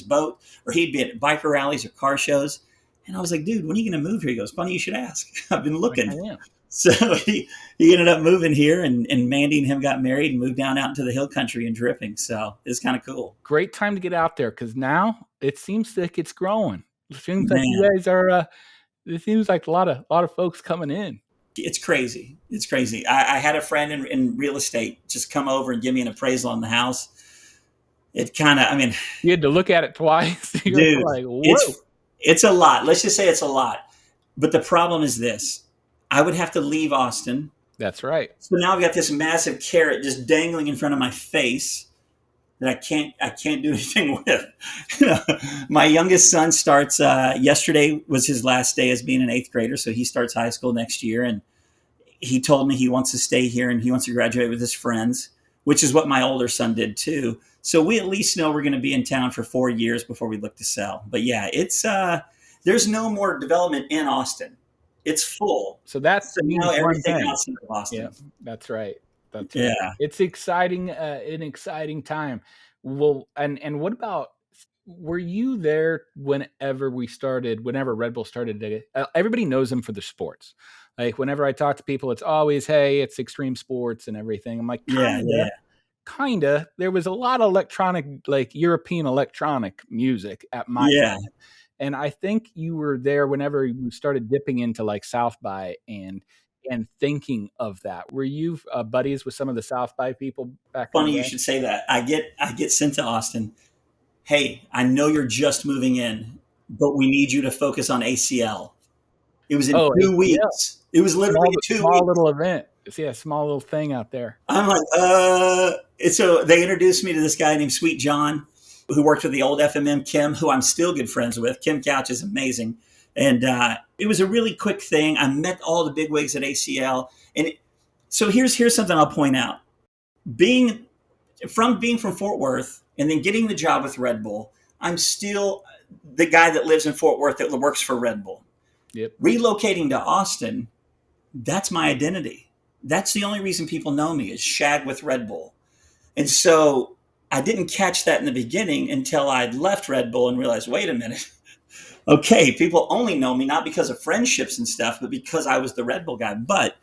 boat, or he'd be at biker rallies or car shows. And I was like, dude, when are you going to move here? He goes, funny you should ask. I've been Like I looking. am. So he ended up moving here, and Mandy and him got married and moved down out into the hill country and dripping. So it's kind of cool. Great time to get out there because now it seems like it's growing. It seems like you Man, guys are. It seems like a lot of folks coming in. it's crazy. It's crazy. I had a friend in real estate just come over and give me an appraisal on the house. It kind of, I mean, You had to look at it twice. You're dude, like, whoa. it's a lot. Let's just say it's a lot. But the problem is this: I would have to leave Austin. That's right. So now I've got this massive carrot just dangling in front of my face that I can't do anything with. My youngest son starts yesterday was his last day as being an eighth grader, so he starts high school next year, and he told me he wants to stay here and he wants to graduate with his friends, which is what my older son did too. So we at least know we're going to be in town for 4 years before we look to sell. But yeah, it's there's no more development in Austin. It's full. So that's So now one everything thing. outside of Austin. Yeah, that's right. That's right. Yeah. It's exciting, an exciting time. Well, and what about? Were you there whenever Red Bull started? Everybody knows them for the sports. Like whenever I talk to people, it's always, hey, it's extreme sports and everything. I'm like, Yeah. kinda. There was a lot of electronic, like European electronic music at my Yeah. time. And I think you were there whenever you started dipping into like South by and thinking of that. Were you buddies with some of the South by people back in the Funny you day? should say that. I get sent to Austin. Hey, I know you're just moving in, but we need you to focus on ACL. It was in Oh, 2 ATL. weeks. It was literally 2 Small weeks. little event. Yeah, small little thing out there. I'm like, And so they introduced me to this guy named Sweet John, who worked with the old FMM Kim, who I'm still good friends with. Kim Couch is amazing. And it was a really quick thing. I met all the bigwigs at ACL. So here's something I'll point out. Being from Fort Worth and then getting the job with Red Bull, I'm still the guy that lives in Fort Worth that works for Red Bull. Yep. Relocating to Austin, that's my identity. That's the only reason people know me is Shag with Red Bull. And so I didn't catch that in the beginning until I'd left Red Bull and realized, wait a minute. Okay, people only know me not because of friendships and stuff, but because I was the Red Bull guy. But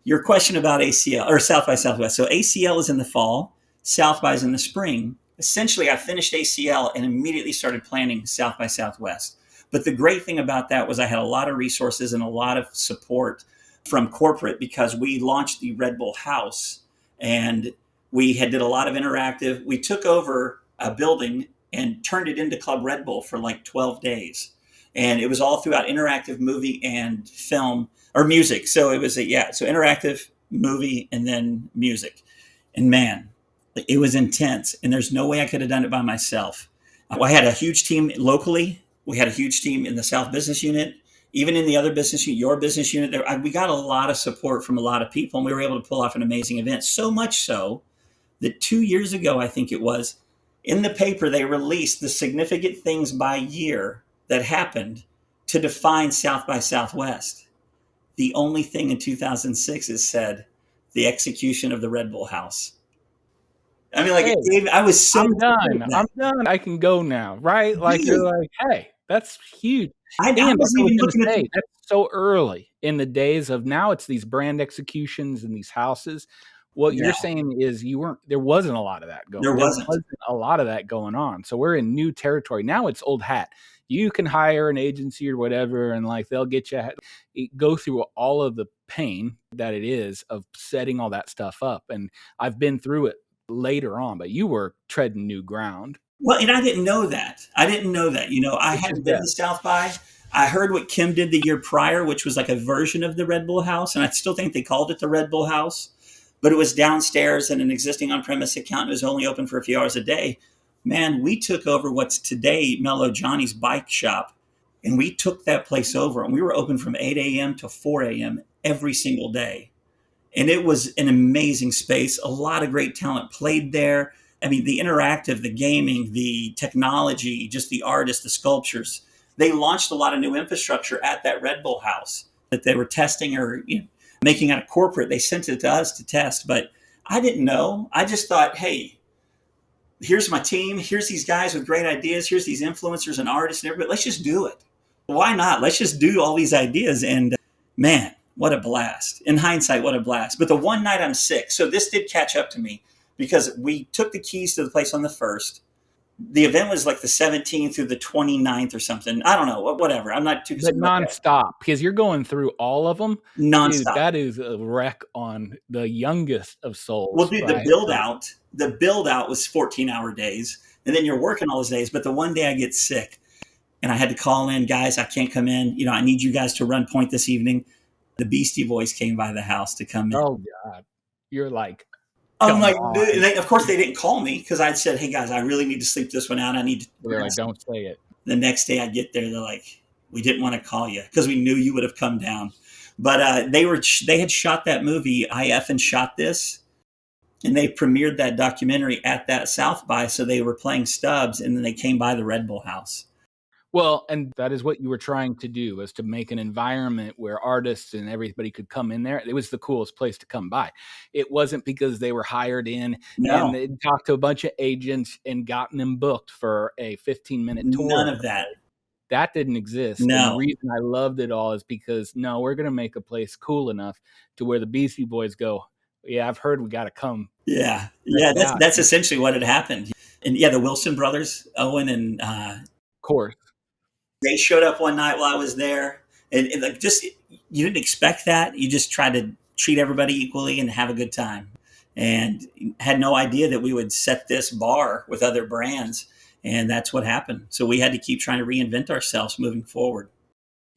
your question about ACL or South by Southwest. So ACL is in the fall, South by is in the spring. Essentially, I finished ACL and immediately started planning South by Southwest. But the great thing about that was I had a lot of resources and a lot of support from corporate because we launched the Red Bull House and we did a lot of interactive. We took over a building and turned it into Club Red Bull for like 12 days. And it was all throughout interactive movie and film or music. So it was so interactive movie and then music. And man, it was intense. And there's no way I could have done it by myself. I had a huge team locally. We had a huge team in the South Business Unit. Even in the other business unit, your business unit, we got a lot of support from a lot of people. And we were able to pull off an amazing event. So much so that 2 years ago, I think it was, in the paper, they released the significant things by year that happened to define South by Southwest. The only thing in 2006 is said the execution of the Red Bull House. I mean, like, Hey, I was so I'm excited done. about I'm that. done. I can go now, right? Like you're Dude, like, hey, that's huge. I And I wasn't was even going to looking at say the. that's so early in the days of now. It's these brand executions and these houses. What Yeah, you're saying is there wasn't a lot of that there wasn't. going on. So we're in new territory now. It's old hat. You can hire an agency or whatever, and like they'll get go through all of the pain that it is of setting all that stuff up. And I've been through it later on, but you were treading new ground. Well, and I didn't know that. I I Which is hadn't been to best. South by. I heard what Kim did the year prior, which was like a version of the Red Bull House. And I still think they called it the Red Bull House, but it was downstairs in an existing on-premise account. It was only open for a few hours a day. Man, we took over what's today Mellow Johnny's bike shop. And we took that place over and we were open from 8 a.m. to 4 a.m. every single day. And it was an amazing space. A lot of great talent played there. I mean, the interactive, the gaming, the technology, just the artists, the sculptures. They launched a lot of new infrastructure at that Red Bull House that they were testing or making out of corporate. They sent it to us to test, but I didn't know. I just thought, hey, Here's my team. Here's these guys with great ideas. Here's these influencers and artists and everybody. Let's just do it. Why not? Let's just do all these ideas. And man, what a blast. In hindsight, what a blast. But the one night I'm sick. So this did catch up to me because we took the keys to the place on the 1st. The event was like the 17th through the 29th or something. I don't know, whatever. I'm not too But nonstop, because you're going through all of them. Nonstop. Dude, that is a wreck on the youngest of souls. Well, dude, right? the build out was 14-hour days. And then you're working all those days. But the one day I get sick and I had to call in, guys, I can't come in. I need you guys to run point this evening. The Beastie Boys came by the house to come in. Oh, God. You're like, I'm like, of course they didn't call me because I'd said, hey guys, I really need to sleep this one out. They're like, don't say it. The next day I get there, they're like, we didn't want to call you because we knew you would have come down. But they had shot that movie, I Effing Shot This, and they premiered that documentary at that South by. So they were playing stubs, and then they came by the Red Bull house. Well, and that is what you were trying to do, was to make an environment where artists and everybody could come in there. It was the coolest place to come by. It wasn't because they were hired in and they talked to a bunch of agents and gotten them booked for a 15-minute tour. None of that. That didn't exist. No. And the reason I loved it all is because, we're going to make a place cool enough to where the Beastie Boys go, yeah, I've heard we got to come. Yeah. Yeah, that's essentially what had happened. And yeah, the Wilson brothers, Owen and... of course. They showed up one night while I was there, and like just you didn't expect that. You just tried to treat everybody equally and have a good time, and had no idea that we would set this bar with other brands, and that's what happened. So we had to keep trying to reinvent ourselves moving forward.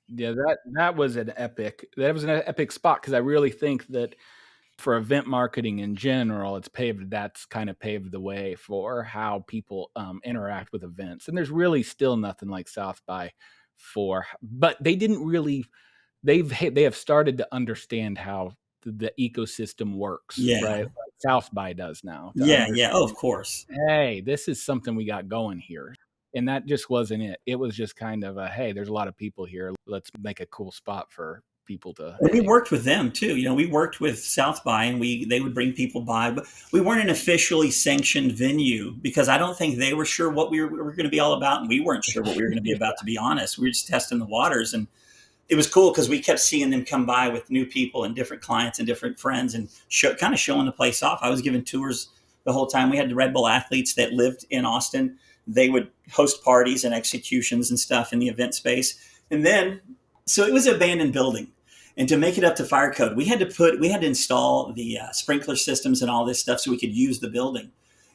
Yeah, that was an epic. That was an epic spot because I really think that for event marketing in general, that's kind of paved the way for how people interact with events. And there's really still nothing like South by but they didn't really, they have started to understand how the ecosystem works, right? Like South by does now. Yeah. Oh, of course. Hey, this is something we got going here. And that just wasn't it. It was just kind of hey, there's a lot of people here. Let's make a cool spot for people to. We worked with them too. We worked with South by, and they would bring people by, but we weren't an officially sanctioned venue because I don't think they were sure what we were going to be all about, and we weren't sure what we were going to be about. To be honest, we were just testing the waters, and it was cool because we kept seeing them come by with new people and different clients and different friends, and kind of showing the place off. I was giving tours the whole time. We had the Red Bull athletes that lived in Austin. They would host parties and executions and stuff in the event space, and then. So it was an abandoned building. And to make it up to fire code, we had to install the sprinkler systems and all this stuff so we could use the building.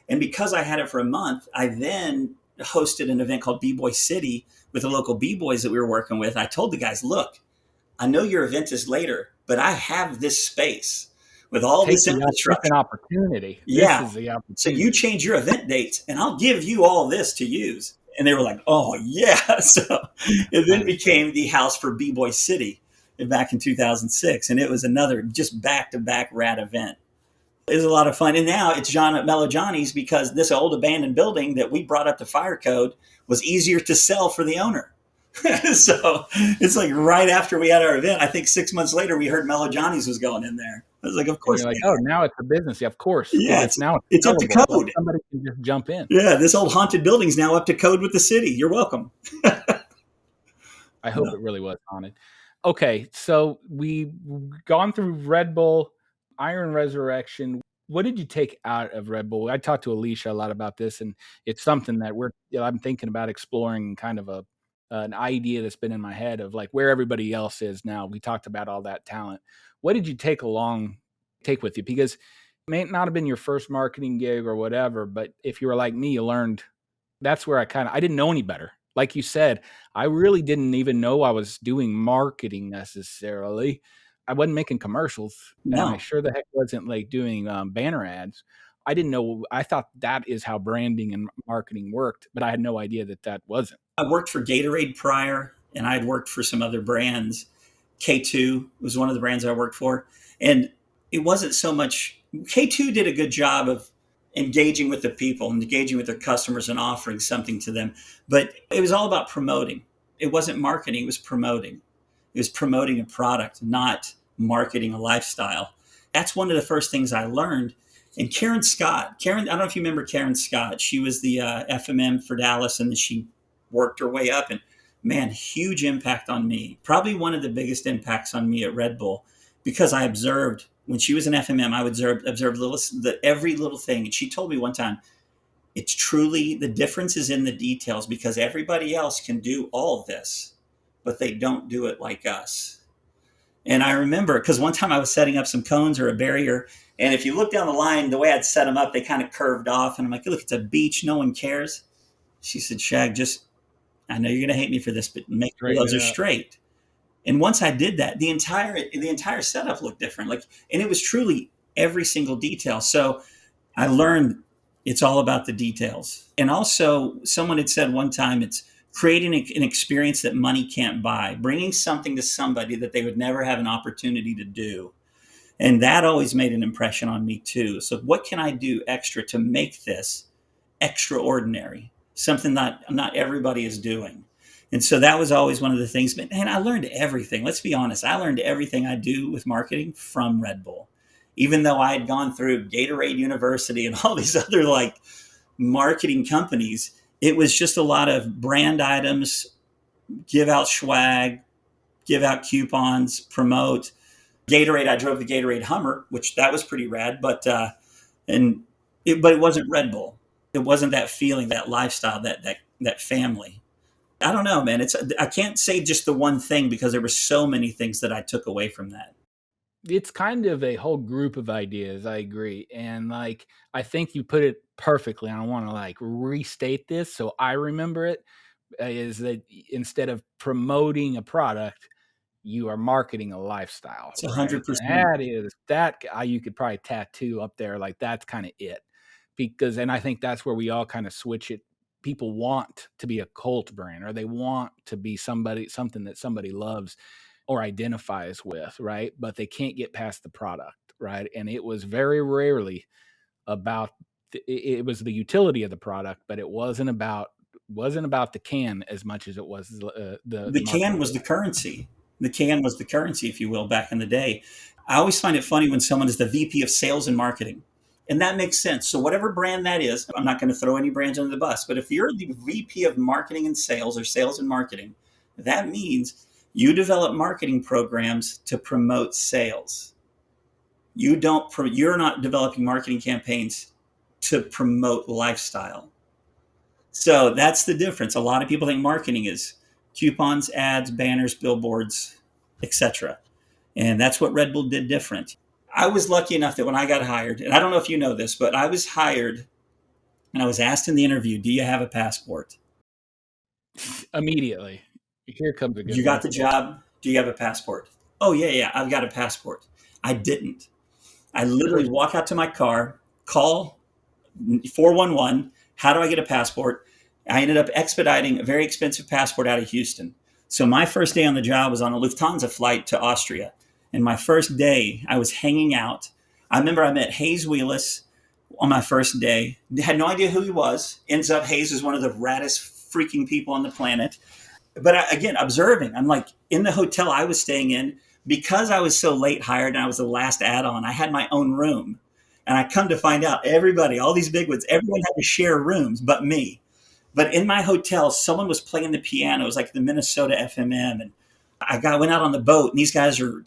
And because I had it for a month, I then hosted an event called B-Boy City with the local B-Boys that we were working with. I told the guys, look, I know your event is later, but I have this space with all this infrastructure. An opportunity. Yeah. This is the opportunity. So you change your event dates and I'll give you all this to use. And they were like, oh, yeah. So it then became the house for B-Boy City back in 2006. And it was another just back-to-back rad event. It was a lot of fun. And now it's Mellow Johnny's because this old abandoned building that we brought up to fire code was easier to sell for the owner. So it's like right after we had our event, I think 6 months later, we heard Mellow Johnny's was going in there. I was like, of course. You're like, oh, now it's a business. Yeah, of course. Yeah, it's up to code. So somebody can just jump in. Yeah, this old haunted building's now up to code with the city. You're welcome. I hope it really was haunted. Okay, so we've gone through Red Bull, Iron Resurrection. What did you take out of Red Bull? I talked to Alicia a lot about this, and it's something that I'm thinking about exploring, kind of an idea that's been in my head of like where everybody else is now. We talked about all that talent. What did you take with you? Because it may not have been your first marketing gig or whatever, but if you were like me, you learned. That's where I didn't know any better. Like you said, I really didn't even know I was doing marketing necessarily. I wasn't making commercials. No. And I sure the heck wasn't like doing banner ads. I didn't know. I thought that is how branding and marketing worked, but I had no idea that wasn't. I worked for Gatorade prior, and I had worked for some other brands. K2 was one of the brands I worked for. And it wasn't so much, K2 did a good job of engaging with the people and engaging with their customers and offering something to them. But it was all about promoting. It wasn't marketing, it was promoting. It was promoting a product, not marketing a lifestyle. That's one of the first things I learned. And Karen, I don't know if you remember Karen Scott. She was the FMM for Dallas, and then she worked her way up. And man, huge impact on me. Probably one of the biggest impacts on me at Red Bull, because I observed when she was an FMM, I would observe every little thing. And she told me one time, it's truly the difference is in the details, because everybody else can do all this, but they don't do it like us. And I remember, because one time I was setting up some cones or a barrier, and if you look down the line, the way I'd set them up, they kind of curved off. And I'm like, look, it's a beach. No one cares. She said, Shag, I know you're going to hate me for this, but make sure those are straight. And once I did that, the entire setup looked different. And it was truly every single detail. So I learned it's all about the details. And also, someone had said one time, it's creating an experience that money can't buy, bringing something to somebody that they would never have an opportunity to do. And that always made an impression on me too. So what can I do extra to make this extraordinary? Something that not everybody is doing. And so that was always one of the things. But man, I learned everything. Let's be honest. I learned everything I do with marketing from Red Bull. Even though I had gone through Gatorade University and all these other marketing companies, it was just a lot of brand items, give out swag, give out coupons, promote. Gatorade, I drove the Gatorade Hummer, which that was pretty rad, but it wasn't Red Bull. It wasn't that feeling, that lifestyle, that family. I don't know, man. I can't say just the one thing, because there were so many things that I took away from that. It's kind of a whole group of ideas. I agree. And I think you put it perfectly. I don't want to restate this so I remember it, is that instead of promoting a product, you are marketing a lifestyle. It's 100%. That you could probably tattoo up there. That's kind of it. And I think that's where we all kind of switch it. People want to be a cult brand, or they want to be something that somebody loves or identifies with, right? But they can't get past the product, right? And it was very rarely about it was the utility of the product, but it wasn't about the can as much as it was the can was the currency. The can was the currency, if you will, back in the day. I always find it funny when someone is the VP of sales and marketing. And that makes sense. So whatever brand that is, I'm not going to throw any brands under the bus, but if you're the VP of marketing and sales, or sales and marketing, that means you develop marketing programs to promote sales. You're not developing marketing campaigns to promote lifestyle. So that's the difference. A lot of people think marketing is coupons, ads, banners, billboards, etc. And that's what Red Bull did different. I was lucky enough that when I got hired, and I don't know if you know this, but I was hired and I was asked in the interview, do you have a passport? Immediately. Here comes a good You got the job. Do you have a passport? Oh, yeah, I've got a passport. I didn't. I literally walk out to my car, call 411. How do I get a passport? I ended up expediting a very expensive passport out of Houston. So my first day on the job was on a Lufthansa flight to Austria. And my first day, I was hanging out. I remember I met Hayes Wheelis on my first day. Had no idea who he was. Ends up, Hayes is one of the raddest freaking people on the planet. But again, observing, I'm in the hotel I was staying in, because I was so late hired and I was the last add-on, I had my own room. And I come to find out everybody, all these bigwigs, everyone had to share rooms but me. But in my hotel, someone was playing the piano. It was the Minnesota FMM. And I went out on the boat, and these guys are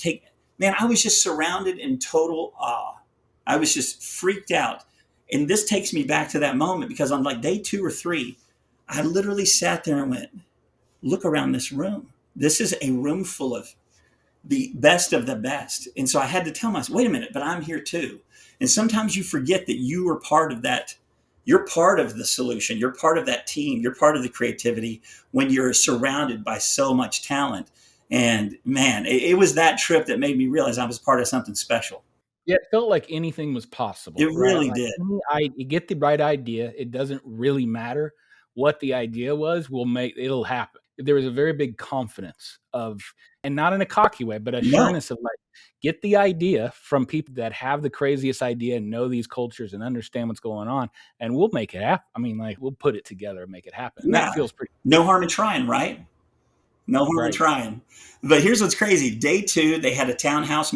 man, I was just surrounded in total awe. I was just freaked out. And this takes me back to that moment, because on day 2 or 3, I literally sat there and went, look around this room. This is a room full of the best of the best. And so I had to tell myself, wait a minute, but I'm here too. And sometimes you forget that you are part of that. You're part of the solution. You're part of that team. You're part of the creativity when you're surrounded by so much talent. And man, it was that trip that made me realize I was part of something special. Yeah, it felt like anything was possible. It really did. You get the right idea. It doesn't really matter what the idea was. It'll happen. There was a very big confidence and not in a cocky way, but a sureness of get the idea from people that have the craziest idea and know these cultures and understand what's going on, and we'll make it happen. I mean, we'll put it together and make it happen. Yeah. That feels pretty. No harm in trying, right? No harm in trying. But here's what's crazy. Day 2, they had a townhouse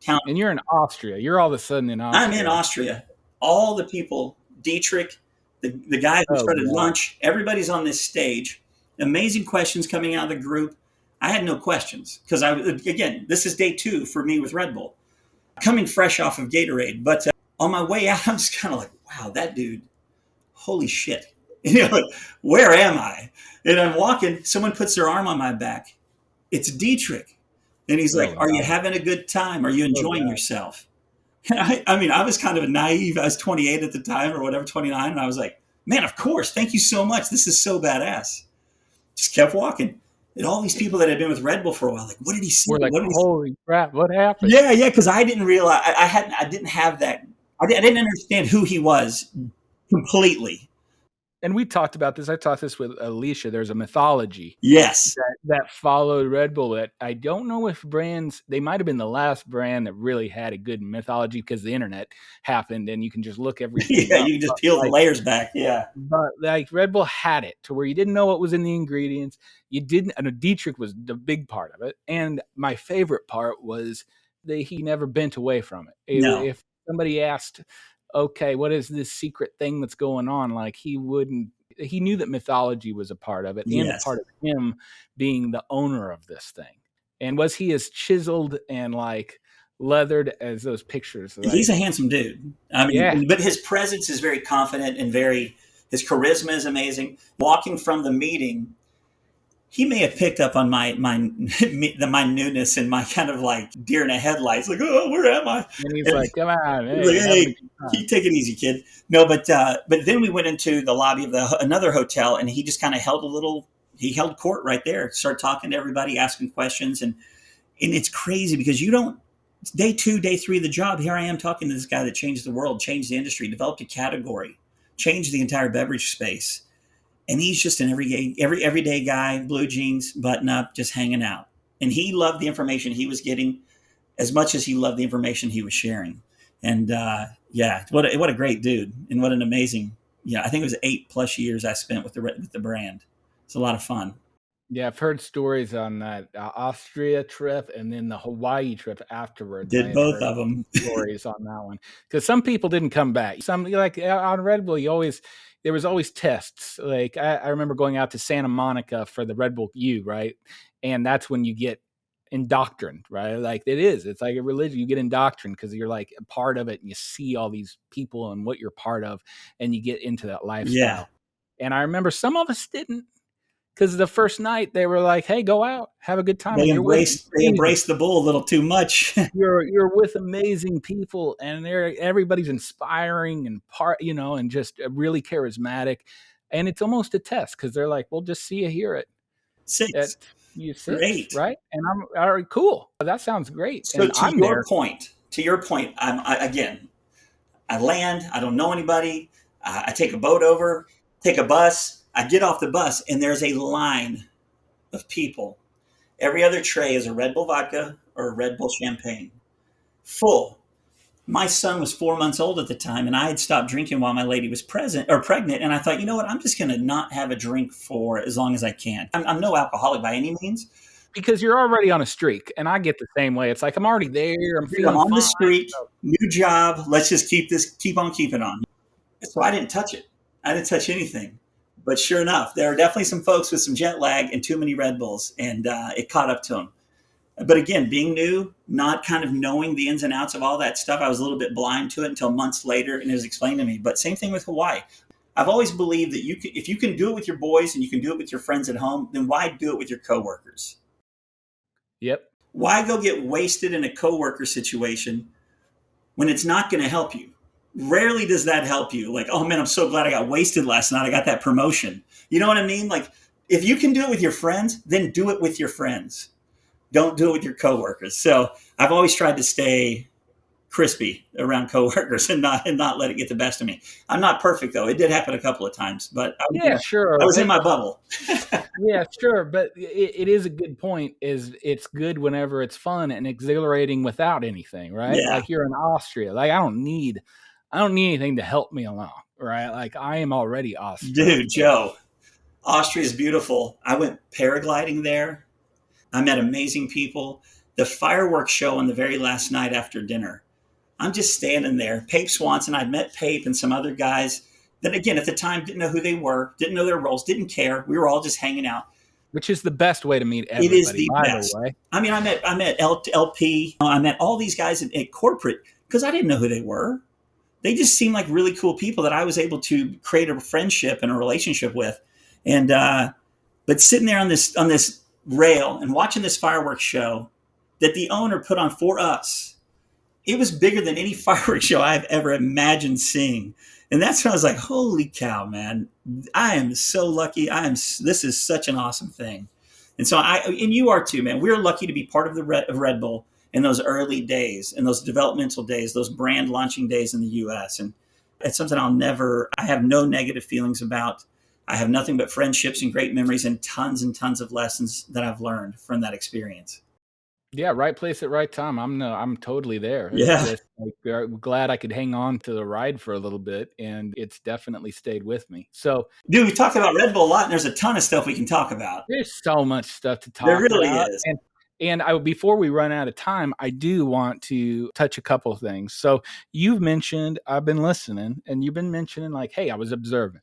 And you're in Austria. You're all of a sudden in I'm in Austria. Austria. All the people, Dietrich, the guy who Oh, started God. lunch, everybody's on this stage. Amazing questions coming out of the group. I had no questions because again, this is day 2 for me with Red Bull, coming fresh off of Gatorade. But on my way out, I'm just kind of like, wow, that dude, holy shit. Like, where am I? And I'm walking, someone puts their arm on my back. It's Dietrich. And he's like, Oh, are you God. having a good time? Are you Oh, enjoying God. yourself? I mean, I was kind of naive. I was 28 at the time or whatever, 29. And I was like, man, of course. Thank you so much. This is so badass. Just kept walking. And all these people that had been with Red Bull for a while, like, what did he say? We're like, What did he say? holy crap, what happened? Yeah, yeah, because I didn't realize, I didn't have that. I didn't understand who he was completely. And we talked about this. I talked this with Alicia. There's a mythology Yes. that followed Red Bull. That I don't know if brands, they might have been the last brand that really had a good mythology because the internet happened and you can just look everything Yeah, up. you can just peel the layers back. Yeah. But like Red Bull had it to where you didn't know what was in the ingredients. You didn't, and Dietrich was the big part of it. And my favorite part was that he never bent away from it. No. If somebody asked, okay, what is this secret thing that's going on? Like he knew that mythology was a part of it and a Yes. part of him being the owner of this thing. And was he as chiseled and like leathered as those pictures? Like, He's a handsome dude. I mean, yeah. but his presence is very confident and his charisma is amazing. Walking from the meeting, he may have picked up on my newness and my kind of like deer in the headlights, like, oh, where am I? And he's And like, come on, he's like, hey, hey, take it easy, kid. No, but then we went into the lobby of another hotel, and he just kind of he held court right there, started talking to everybody, asking questions, and it's crazy because it's day 2, day 3 of the job. Here I am talking to this guy that changed the world, changed the industry, developed a category, changed the entire beverage space. And he's just an everyday guy, blue jeans, button up, just hanging out. And he loved the information he was getting as much as he loved the information he was sharing. And yeah, what a great dude, and what an amazing. Yeah, I think it was 8+ years I spent with the brand. It's a lot of fun. Yeah, I've heard stories on that Austria trip and then the Hawaii trip afterwards. I Did had both heard of them. stories on that one because some people didn't come back. Some like on Red Bull, there was always tests. Like I remember going out to Santa Monica for the Red Bull U, right? And that's when you get indoctrined, right? Like it's like a religion. You get indoctrined because you're like a part of it and you see all these people and what you're part of and you get into that lifestyle. Yeah. And I remember some of us didn't. Because the first night they were like, "Hey, go out, have a good time." They And embraced the bull a little too much. you're with amazing people, and everybody's inspiring and and just really charismatic. And it's almost a test because they're like, "We'll just see you here at 6. you 6, Great. right?" And I'm all right, cool. That sounds great. So And I'm there. to your point, I land. I don't know anybody. I take a boat over, take a bus. I get off the bus, and there's a line of people. Every other tray is a Red Bull vodka or a Red Bull champagne, full. My son was 4 months old at the time, and I had stopped drinking while my lady was pregnant. And I thought, you know what? I'm just going to not have a drink for as long as I can. I'm no alcoholic by any means. Because you're already on a streak, and I get the same way. It's like I'm already there. I'm feeling on fine. the streak, new job. Let's just keep on keeping on. So I didn't touch it. I didn't touch anything. But sure enough, there are definitely some folks with some jet lag and too many Red Bulls, and it caught up to them. But again, being new, not kind of knowing the ins and outs of all that stuff, I was a little bit blind to it until months later, and it was explained to me. But same thing with Hawaii. I've always believed that if you can do it with your boys and you can do it with your friends at home, then why do it with your coworkers? Yep. Why go get wasted in a coworker situation when it's not going to help you? Rarely does that help you. Like, oh man, I'm so glad I got wasted last night. I got that promotion. You know what I mean? Like, if you can do it with your friends, then do it with your friends. Don't do it with your coworkers. So I've always tried to stay crispy around coworkers and not let it get the best of me. I'm not perfect though. It did happen a couple of times, but sure. I was in my bubble. Yeah, sure. But it is a good point. It's good whenever it's fun and exhilarating without anything, right? Yeah. Like you're in Austria. Like I don't need anything to help me along, right? Like I am already Austrian. Dude, Joe, Austria is beautiful. I went paragliding there. I met amazing people. The fireworks show on the very last night after dinner. I'm just standing there. Pape Swanson, I'd met Pape and some other guys that, again, at the time didn't know who they were, didn't know their roles, didn't care. We were all just hanging out. Which is the best way to meet It is everybody, the by the best. way. I mean, I met LP, I met all these guys at corporate because I didn't know who they were. They just seemed like really cool people that I was able to create a friendship and a relationship with. And but sitting there on this rail and watching this fireworks show that the owner put on for us, it was bigger than any fireworks show I've ever imagined seeing. And that's when I was like, holy cow, man, I am so lucky. This is such an awesome thing. And so and you are too, man. We're lucky to be part of Red Bull in those early days, in those developmental days, those brand launching days in the US. And it's something I have no negative feelings about. I have nothing but friendships and great memories and tons of lessons that I've learned from that experience. Yeah, right place at right time. I'm totally there. It's Yeah. just like, glad I could hang on to the ride for a little bit, and it's definitely stayed with me. So Dude, we talk about Red Bull a lot, and there's a ton of stuff we can talk about. there's so much stuff to There talk really about, is. and before we run out of time, I do want to touch a couple of things. So you've mentioned I've been listening, and you've been mentioning like, hey, I was observing.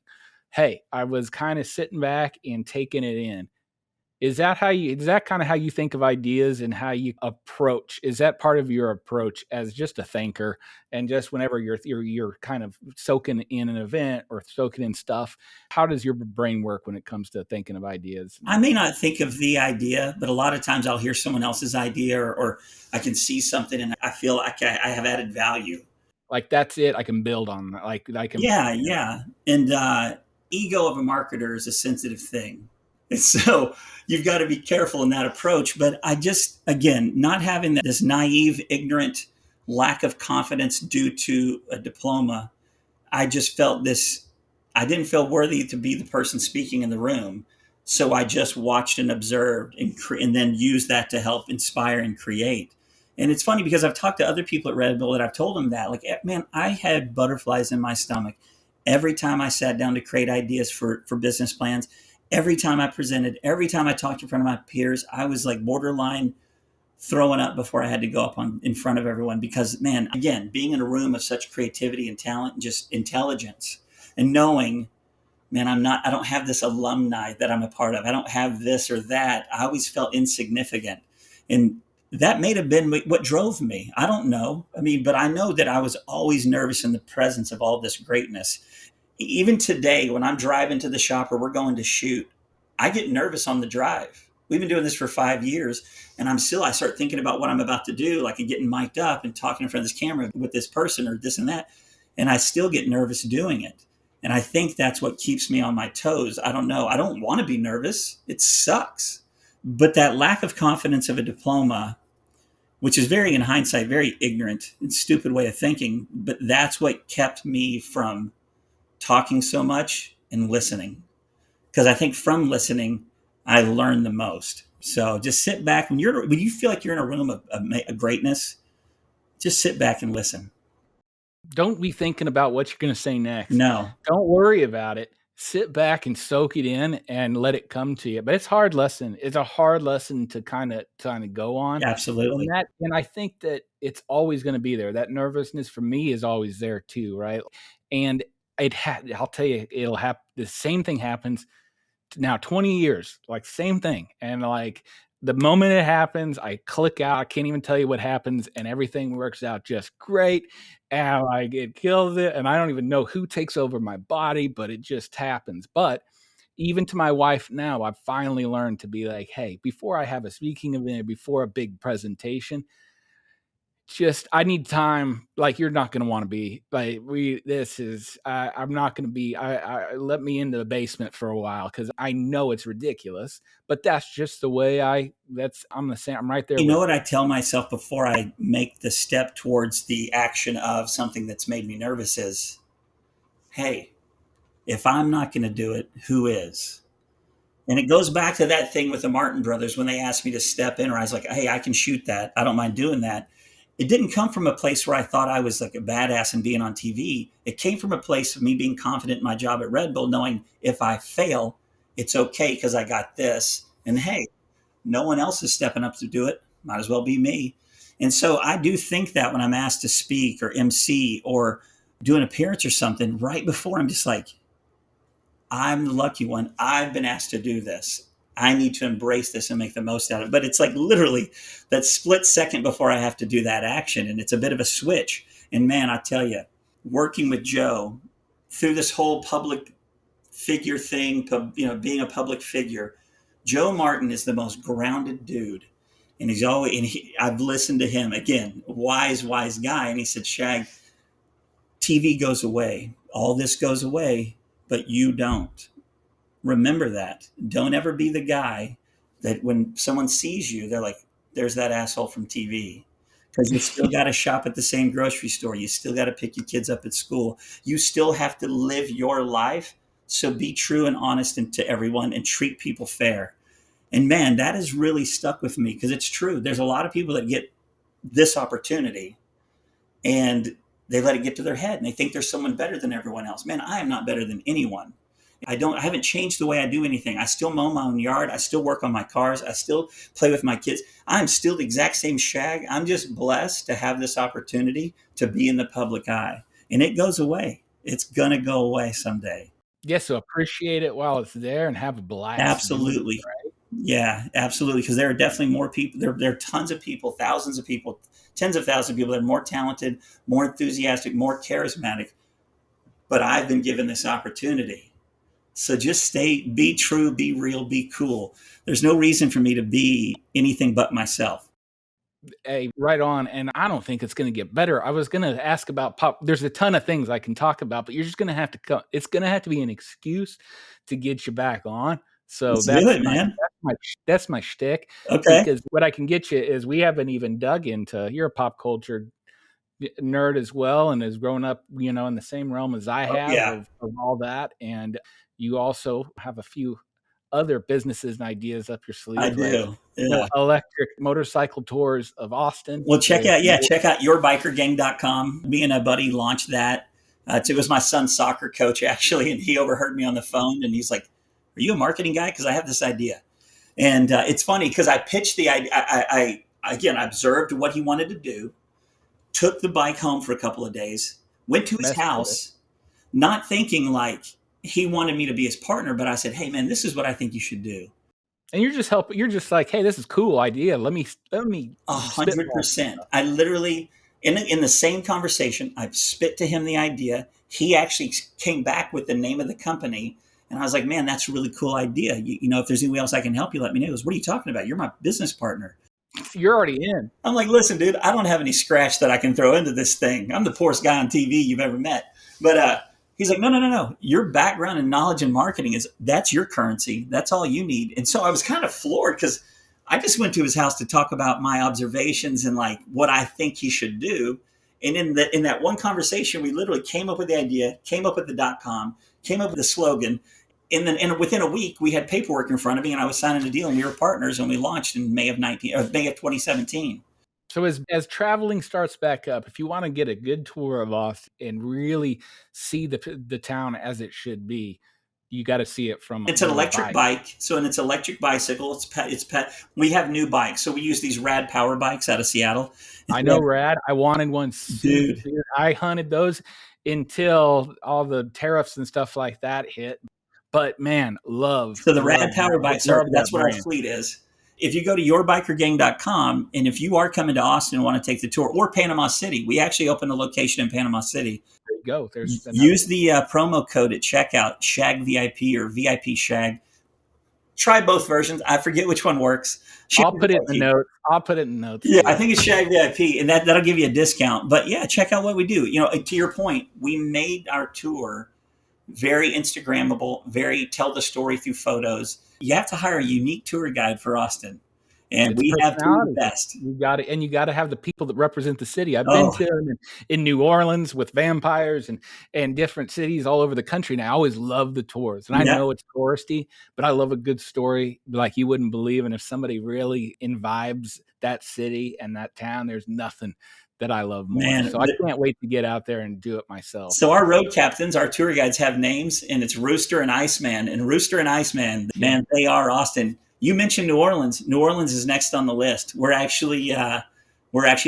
Hey, I was kind of sitting back and taking it in. Is that kind of how you think of ideas and how you approach? Is that part of your approach as just a thinker and just whenever you're kind of soaking in an event or soaking in stuff? How does your brain work when it comes to thinking of ideas? I may not think of the idea, but a lot of times I'll hear someone else's idea or I can see something and I feel like I have added value. Like that's it. I can build on that. Like I can. Yeah. And ego of a marketer is a sensitive thing. And so you've got to be careful in that approach. But I just, again, not having this naive, ignorant lack of confidence due to a diploma, I just felt I didn't feel worthy to be the person speaking in the room. So I just watched and observed and then used that to help inspire and create. And it's funny because I've talked to other people at Red Bull that I've told them that, like, man, I had butterflies in my stomach every time I sat down to create ideas for business plans. Every time I presented, every time I talked in front of my peers, I was like borderline throwing up before I had to go up in front of everyone because, man, again, being in a room of such creativity and talent and just intelligence and knowing, man, I don't have this alumni that I'm a part of. I don't have this or that. I always felt insignificant. And that may have been what drove me. I don't know. I mean, but I know that I was always nervous in the presence of all this greatness. Even today, when I'm driving to the shop or we're going to shoot, I get nervous on the drive. We've been doing this for 5 years, and I start thinking about what I'm about to do, like getting mic'd up and talking in front of this camera with this person or this and that. And I still get nervous doing it. And I think that's what keeps me on my toes. I don't know. I don't want to be nervous. It sucks. But that lack of confidence of a diploma, which is very, in hindsight, very ignorant and stupid way of thinking, but that's what kept me from talking so much and listening. Because I think from listening, I learn the most. So just sit back when you feel like you're in a room of greatness, just sit back and listen. Don't be thinking about what you're going to say next. No. Don't worry about it. Sit back and soak it in and let it come to you. But it's a hard lesson. It's a hard lesson to kind of go on. Absolutely. And I think that it's always going to be there. That nervousness for me is always there too, right? And I'll tell you, it'll happen. The same thing happens now 20 years, like same thing. And like the moment it happens, I click out. I can't even tell you what happens, and everything works out just great. And like it kills it. And I don't even know who takes over my body, but it just happens. But even to my wife now, I've finally learned to be like, hey, before I have a speaking event, before a big presentation, I need time. Like you're not going to want to be like I'm not going to be, let me into the basement for a while. Cause I know it's ridiculous, but that's just the way I'm the same. I'm right there. You know what I tell myself before I make the step towards the action of something that's made me nervous is, hey, if I'm not going to do it, who is? And it goes back to that thing with the Martin brothers when they asked me to step in, or I was like, hey, I can shoot that. I don't mind doing that. It didn't come from a place where I thought I was like a badass and being on TV. It came from a place of me being confident in my job at Red Bull, knowing if I fail, it's okay because I got this. And hey, no one else is stepping up to do it. might as well be me. And so I do think that when I'm asked to speak or MC or do an appearance or something, right before, I'm just like, I'm the lucky one. I've been asked to do this. I need to embrace this and make the most out of it. But it's like literally that split second before I have to do that action. And it's a bit of a switch. And man, I tell you, working with Joe through this whole public figure thing, being a public figure, Joe Martin is the most grounded dude. And I've listened to him again, wise guy. And he said, Shag, TV goes away. All this goes away, but you don't. Remember that. Don't ever be the guy that when someone sees you, they're like, there's that asshole from TV. Because you still got to shop at the same grocery store. You still got to pick your kids up at school. You still have to live your life. So be true and honest to everyone and treat people fair. And man, that has really stuck with me because it's true. There's a lot of people that get this opportunity and they let it get to their head and they think there's someone better than everyone else. Man, I am not better than anyone. I haven't changed the way I do anything. I still mow my own yard. I still work on my cars. I still play with my kids. I'm still the exact same Shag. I'm just blessed to have this opportunity to be in the public eye. And it goes away. It's going to go away someday. Yes, so appreciate it while it's there and have a blast. Absolutely. Right? Yeah, absolutely. Because there are definitely more people. There are tons of people, thousands of people, tens of thousands of people that are more talented, more enthusiastic, more charismatic. But I've been given this opportunity. So just be true, be real, be cool. There's no reason for me to be anything but myself. Hey, right on. And I don't think it's going to get better. I was going to ask about pop. There's a ton of things I can talk about, but you're just going to have to come. It's going to have to be an excuse to get you back on. So that's my shtick. Okay. Because what I can get you is we haven't even dug into, you're a pop culture nerd as well and has grown up, in the same realm as I have of all that. And you also have a few other businesses and ideas up your sleeve. I do. Like, electric motorcycle tours of Austin. Well, check out yourbikergang.com. Me and a buddy launched that. It was my son's soccer coach, actually, and he overheard me on the phone, and he's like, are you a marketing guy? Because I have this idea. And it's funny because I pitched the idea. I observed what he wanted to do, took the bike home for a couple of days, went to his house, not thinking like he wanted me to be his partner, but I said, hey, man, this is what I think you should do. And you're just helping. You're just like, hey, this is a cool idea. Let me 100%. I literally, in the same conversation, I spit to him the idea. He actually came back with the name of the company. And I was like, man, that's a really cool idea. If there's any way else I can help you, let me know. He goes, what are you talking about? You're my business partner. You're already in. I'm like, listen, dude, I don't have any scratch that I can throw into this thing. I'm the poorest guy on TV you've ever met. But he's like, no. Your background and knowledge in marketing that's your currency. That's all you need. And so I was kind of floored because I just went to his house to talk about my observations and like what I think he should do. And in that one conversation, we literally came up with the idea, came up with the .com, came up with the slogan. And within a week, we had paperwork in front of me, and I was signing a deal, and we were partners, and we launched in May of 2017. So as traveling starts back up, if you want to get a good tour of Austin and really see the town as it should be, you got to see it from. It's an electric bike, and it's electric bicycle. We have new bikes, so we use these Rad power bikes out of Seattle. I know Rad. I wanted one, dude. I hunted those until all the tariffs and stuff like that hit. But man, So the Rad power bikes that's what our fleet is. If you go to yourbikergang.com, and if you are coming to Austin and want to take the tour, or Panama City, we actually opened a location in Panama City. There you go. Use the promo code at checkout, Shag VIP or VIP Shag. Try both versions. I forget which one works. I'll put it in the notes. Yeah, I think it's Shag VIP, and that'll give you a discount. But yeah, check out what we do. To your point, we made our tour very Instagrammable, very tell the story through photos. You have to hire a unique tour guide for Austin. And we have two of the best. You got it, and you got to have the people that represent the city. I've been to them in New Orleans with vampires and different cities all over the country. And I always love the tours. And I know it's touristy, but I love a good story like you wouldn't believe. And if somebody really imbibes that city and that town, there's nothing that I love more. So I can't wait to get out there and do it myself. So our road captains, our tour guides have names, and it's Rooster and Iceman. And Rooster and Iceman, man, they are Austin. You mentioned New Orleans. New Orleans is next on the list. We're actually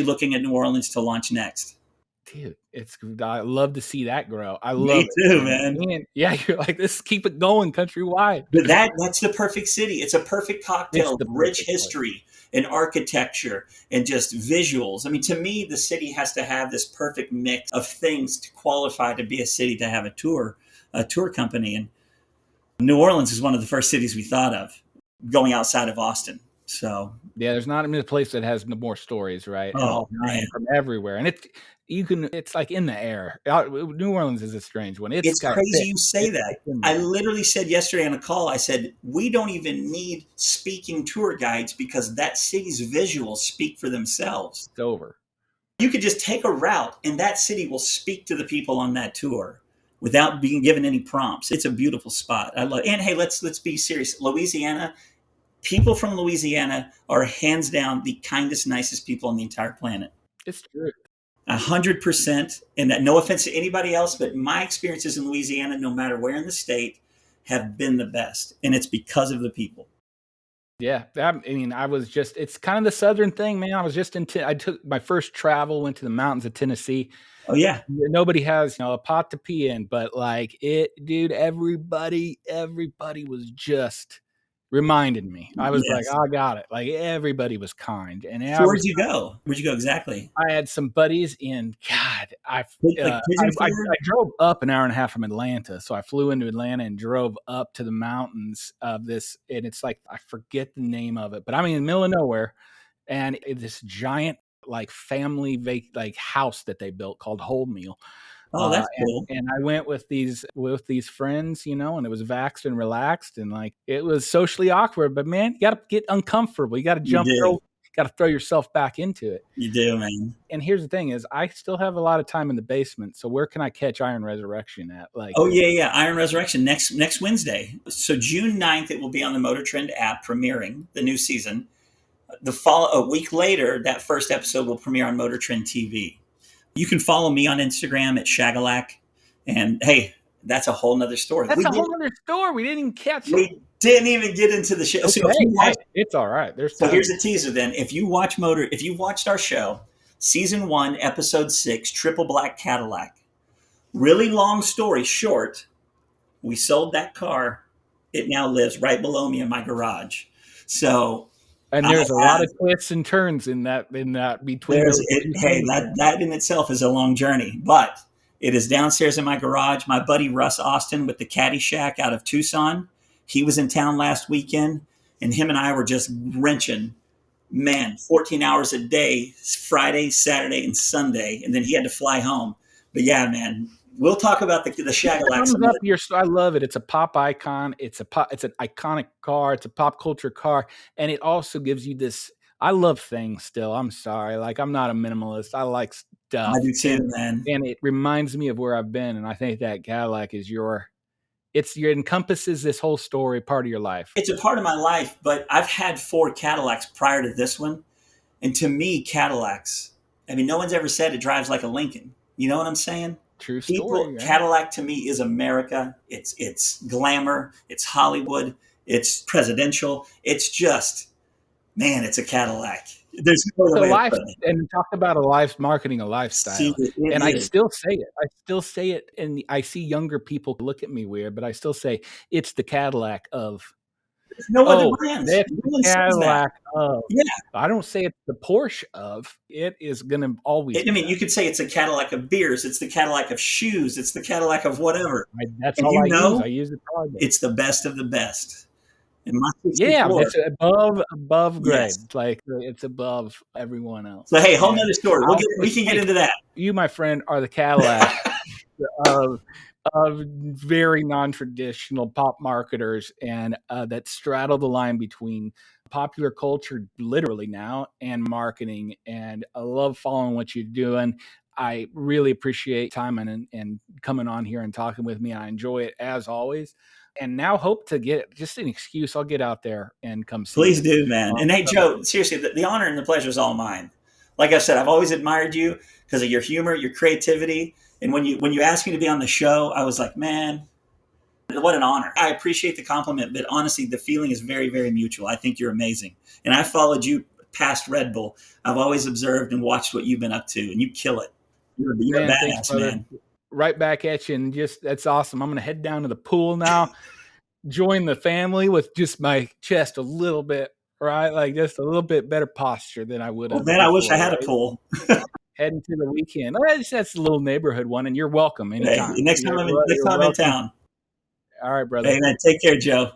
looking at New Orleans to launch next. Dude, I love to see that grow. I Me love it, too, man. man. And yeah, you're like, let's keep it going countrywide. But that's the perfect city. It's a perfect It's cocktail of the rich perfect place. history and architecture and just visuals. I mean, to me, the city has to have this perfect mix of things to qualify to be a city to have a tour company. And New Orleans is one of the first cities we thought of going outside of Austin. So, Yeah, there's not a place that has more stories, right? And oh all man, from everywhere. And it's like in the air. New Orleans is a strange one. It's it's got crazy thick. you say that. It's in I there. literally said yesterday on a call, I said, we don't even need speaking tour guides because that city's visuals speak for themselves. It's over. You could just take a route and that city will speak to the people on that tour without being given any prompts. It's a beautiful spot. I love. And hey, let's be serious. Louisiana, people from Louisiana are hands down the kindest, nicest people on the entire planet. It's true. 100%. And that, no offense to anybody else, but my experiences in Louisiana, no matter where in the state, have been the best, and it's because of the people. Yeah, I mean, it's kind of the Southern thing, man. I was just I took my first travel, went to the mountains of Tennessee. Oh yeah, Nobody has, a pot to pee in, but like dude, everybody was just reminded me. I was like, yes. I got it. Like everybody was kind, and So where'd you go? Where'd you go exactly? I had some buddies in. God, Like Pigeon I Forge? drove up an hour and a half from Atlanta, so I flew into Atlanta and drove up to the mountains of this, and it's like I forget the name of it, but I'm in the middle of nowhere, and this giant like family like house that they built called Wholemeal. Oh, that's cool. And I went with these friends, and it was vaxxed and relaxed, and like it was socially awkward, but man, you got to get uncomfortable. You got to You do. got to throw yourself back into it. You do, man. And here's the thing: is I still have a lot of time in the basement. So where can I catch Iron Resurrection at? Like, Oh yeah. Iron Resurrection next Wednesday. So June 9th, it will be on the Motor Trend app premiering the new season. A week later, that first episode will premiere on Motor Trend TV. You can follow me on Instagram at Shagalack. And hey, that's a whole nother story. that's a whole other story. We didn't even catch it. We didn't even get into the show. Okay, So if you watch, it's all right. so here's a teaser then. If you watched our show, season 1, episode 6, Triple Black Cadillac. Really long story short, we sold that car. It now lives right below me in my garage. So and there's a lot of twists and turns in that between those two hey, things. that in itself is a long journey, but it is downstairs in my garage. My buddy Russ Austin with the Caddy Shack out of Tucson, he was in town last weekend, and him and I were just wrenching, man, 14 hours a day, Friday, Saturday, and Sunday, and then he had to fly home. But yeah, man, we'll talk about the Shagalack. I love it. It's a pop icon. It's an iconic car. It's a pop culture car, and it also gives you this. I love things still. I'm sorry, like I'm not a minimalist. I like stuff. I do too, man. And it reminds me of where I've been, and I think that Cadillac is it encompasses this whole story, part of your life. It's a part of my life, but I've had 4 Cadillacs prior to this one, and to me, Cadillacs. I mean, no one's ever said it drives like a Lincoln. You know what I'm saying? True story. Right? Cadillac to me is America. It's glamour. It's Hollywood. It's presidential. It's just, man, it's a Cadillac. There's no other way to put it. And talk about marketing a lifestyle. See, I still say it. I still say it, and I see younger people look at me weird, but I still say it's the Cadillac of. There's no other brands. That's No the one says that. Cadillac of. Yeah. I don't say it's the Porsche of. It is going to always. I mean, you could say it's a Cadillac of beers. It's the Cadillac of shoes. It's the Cadillac of whatever. That's all I use. I use it probably. It's the best of the best. Yeah, it's above grade. Yes. Like it's above everyone else. So hey, whole nother story. We can get into that. You, my friend, are the Cadillac of very non-traditional pop marketers, and that straddle the line between popular culture, literally now, and marketing. And I love following what you're doing. I really appreciate time and coming on here and talking with me. I enjoy it as always. And now hope to get just an excuse. I'll get out there and come see Please do, man. And hey, Joe, seriously, the honor and the pleasure is all mine. Like I said, I've always admired you because of your humor, your creativity. And when you asked me to be on the show, I was like, man, What an honor. I appreciate the compliment, but honestly, the feeling is very, very mutual. I think you're amazing. And I followed you past Red Bull. I've always observed and watched what you've been up to, and you kill it. You're a Man, thanks, badass, brother. man. Right back at you. And just, that's awesome. I'm going to head down to the pool now, join the family with just my chest a little bit, right? Like just a little bit better posture than I would Well, have. man, Before, I wish I had a right? pool. Heading to the weekend. That's a little neighborhood one, and you're welcome Hey, anytime. next time I'm in Welcome. town. All right, brother. Hey, man, take care, Joe.